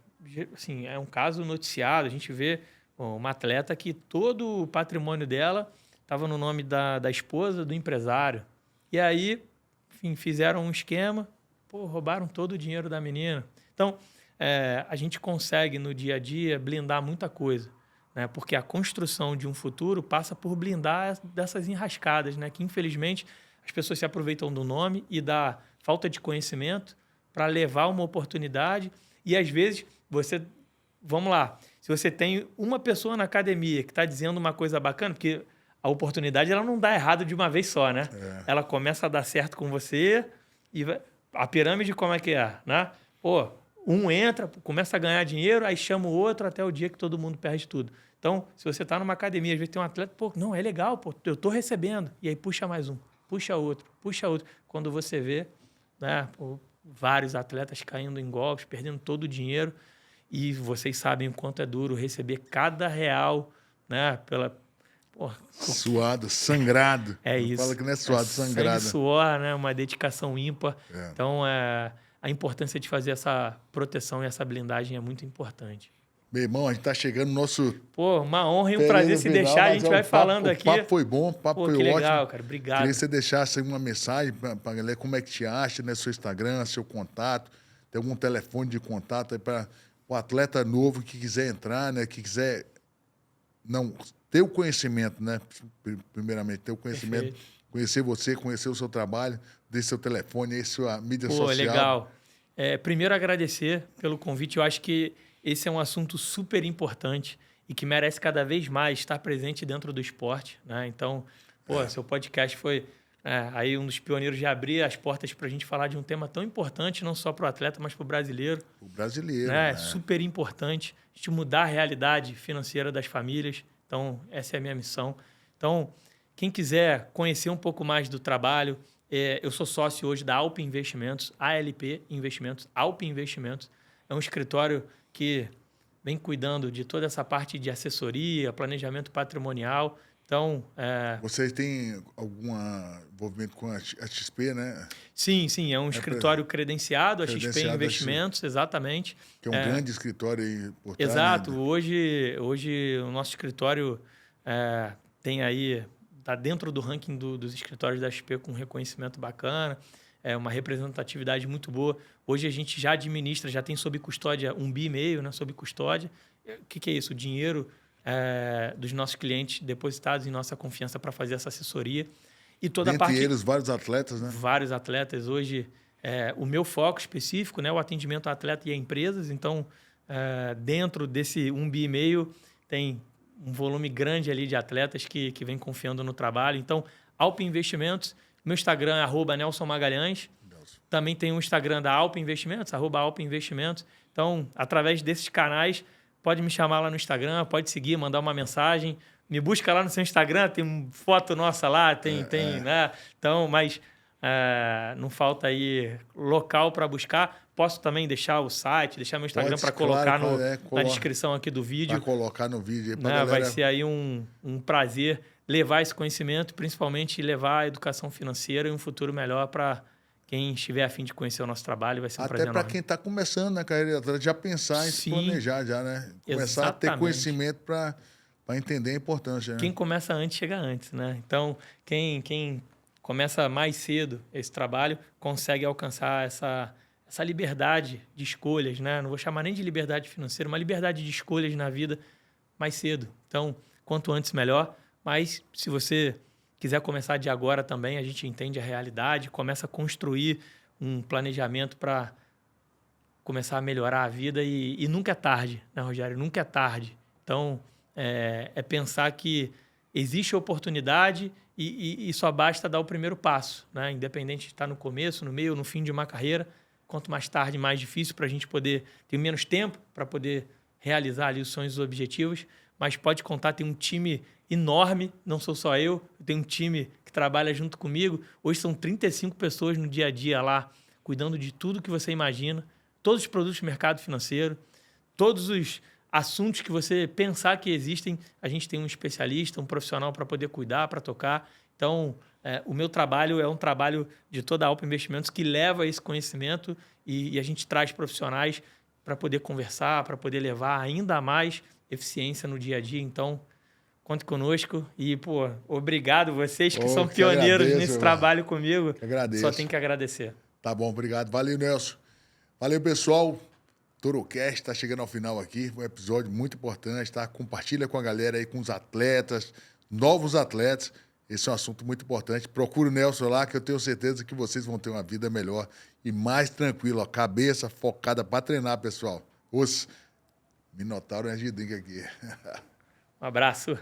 assim, é um caso noticiado. A gente vê uma atleta que todo o patrimônio dela estava no nome da esposa do empresário. E aí, enfim, fizeram um esquema, roubaram todo o dinheiro da menina. Então, a gente consegue, no dia a dia, blindar muita coisa, né? Porque a construção de um futuro passa por blindar dessas enrascadas, né? Que, infelizmente, as pessoas se aproveitam do nome e da falta de conhecimento para levar uma oportunidade. E, às vezes, vamos lá, se você tem uma pessoa na academia que está dizendo uma coisa bacana, porque a oportunidade ela não dá errado de uma vez só, né? Ela começa a dar certo com você e a pirâmide como é que é, né? Um entra, começa a ganhar dinheiro, aí chama o outro até o dia que todo mundo perde tudo. Então, se você está numa academia, às vezes tem um atleta, não, é legal, eu estou recebendo. E aí puxa mais um, puxa outro. Quando você vê, né, vários atletas caindo em golpes, perdendo todo o dinheiro, e vocês sabem o quanto é duro receber cada real, né, suado, sangrado. É isso. Fala que não é suado, sangrado. Sangue, suor, né, uma dedicação ímpar. Então, a importância de fazer essa proteção e essa blindagem é muito importante. Meu irmão, a gente está chegando no nosso... uma honra e um prazer se deixar. A gente vai falando aqui. O papo foi bom, o papo foi ótimo. Legal, cara. Obrigado. Queria que você deixasse uma mensagem para a galera, como é que te acha, né? Seu Instagram, seu contato. Tem algum telefone de contato aí para o atleta novo que quiser entrar, né? Que quiser Não, ter o conhecimento, né? Primeiramente, ter o conhecimento, Perfeito. conhecer você, conhecer o seu trabalho, desse seu telefone, aí sua mídia Pô, social. legal. Primeiro, agradecer pelo convite. Eu acho que esse é um assunto super importante e que merece cada vez mais estar presente dentro do esporte, né? Então, pô, seu podcast foi aí um dos pioneiros de abrir as portas para a gente falar de um tema tão importante, não só para o atleta, mas para o brasileiro, O brasileiro, né? né? Super importante a gente mudar a realidade financeira das famílias. Então, essa é a minha missão. Então, quem quiser conhecer um pouco mais do trabalho, eu sou sócio hoje da Alp Investimentos, ALP Investimentos, Alp Investimentos. É um escritório que vem cuidando de toda essa parte de assessoria, planejamento patrimonial. Então, Vocês têm algum envolvimento com a XP, né? sim, é um escritório credenciado, a XP Credenciado Investimentos, exatamente. Que é um grande escritório aí por trás, Exato. né? Hoje o nosso escritório tem aí, está dentro do ranking dos escritórios da XP com um reconhecimento bacana, uma representatividade muito boa. Hoje a gente já administra, já tem sob custódia 1,5 bi, né, sob custódia. O que é isso? O dinheiro dos nossos clientes depositados em nossa confiança para fazer essa assessoria. E toda a Dentre parte... eles, vários atletas, né? Vários atletas. Hoje, o meu foco específico, né, o atendimento a atleta e a empresas. Então, dentro desse 1,5 bi, tem um volume grande ali de atletas que vem confiando no trabalho. Então, Alp Investimentos, meu Instagram é @NelsonMagalhães. Também tem um Instagram da Alp Investimentos, @Alp Investimentos. Então, através desses canais, pode me chamar lá no Instagram, pode seguir, mandar uma mensagem. Me busca lá no seu Instagram, tem foto nossa lá, tem, né? Então, mas não falta aí local para buscar. Posso também deixar o site, deixar meu Instagram para colocar na descrição aqui do vídeo. Para colocar no vídeo aí pra Né? galera. Vai ser aí um prazer levar esse conhecimento, principalmente levar a educação financeira e um futuro melhor para quem estiver a fim de conhecer o nosso trabalho. Vai ser um prazer Até para enorme. quem está começando na carreira de atleta, já pensar em se Sim. planejar, já, né? Começar a ter Exatamente. conhecimento para entender a importância. Né? Quem começa antes, chega antes, né? Então, quem começa mais cedo esse trabalho consegue alcançar essa liberdade de escolhas, né? Não vou chamar nem de liberdade financeira, uma liberdade de escolhas na vida mais cedo. Então, quanto antes, melhor. Mas, se você quiser começar de agora também, a gente entende a realidade, começa a construir um planejamento para começar a melhorar a vida e nunca é tarde, né, Rogério? Nunca é tarde. Então, pensar que existe oportunidade e só basta dar o primeiro passo, né? Independente de estar no começo, no meio ou no fim de uma carreira, quanto mais tarde, mais difícil para a gente poder ter menos tempo para poder realizar ali os sonhos e os objetivos, mas pode contar, tem um time enorme, não sou só eu tenho um time que trabalha junto comigo. Hoje são 35 pessoas no dia a dia lá, cuidando de tudo que você imagina, todos os produtos do mercado financeiro, todos os assuntos que você pensar que existem, a gente tem um especialista, um profissional para poder cuidar, para tocar. Então, o meu trabalho é um trabalho de toda a Alp Investimentos que leva esse conhecimento e a gente traz profissionais para poder conversar, para poder levar ainda mais eficiência no dia a dia. Então, conte conosco e, pô, obrigado vocês que são pioneiros nesse trabalho comigo. Agradeço. Só tem que agradecer. Tá bom, obrigado. Valeu, Nelson. Valeu, pessoal. ToroCast está chegando ao final aqui, um episódio muito importante, tá? Compartilha com a galera aí, com os atletas, novos atletas. Esse é um assunto muito importante. Procura o Nelson lá, que eu tenho certeza que vocês vão ter uma vida melhor e mais tranquila. Cabeça focada para treinar, pessoal. Os Minotauro Energy Drink aqui. Um abraço.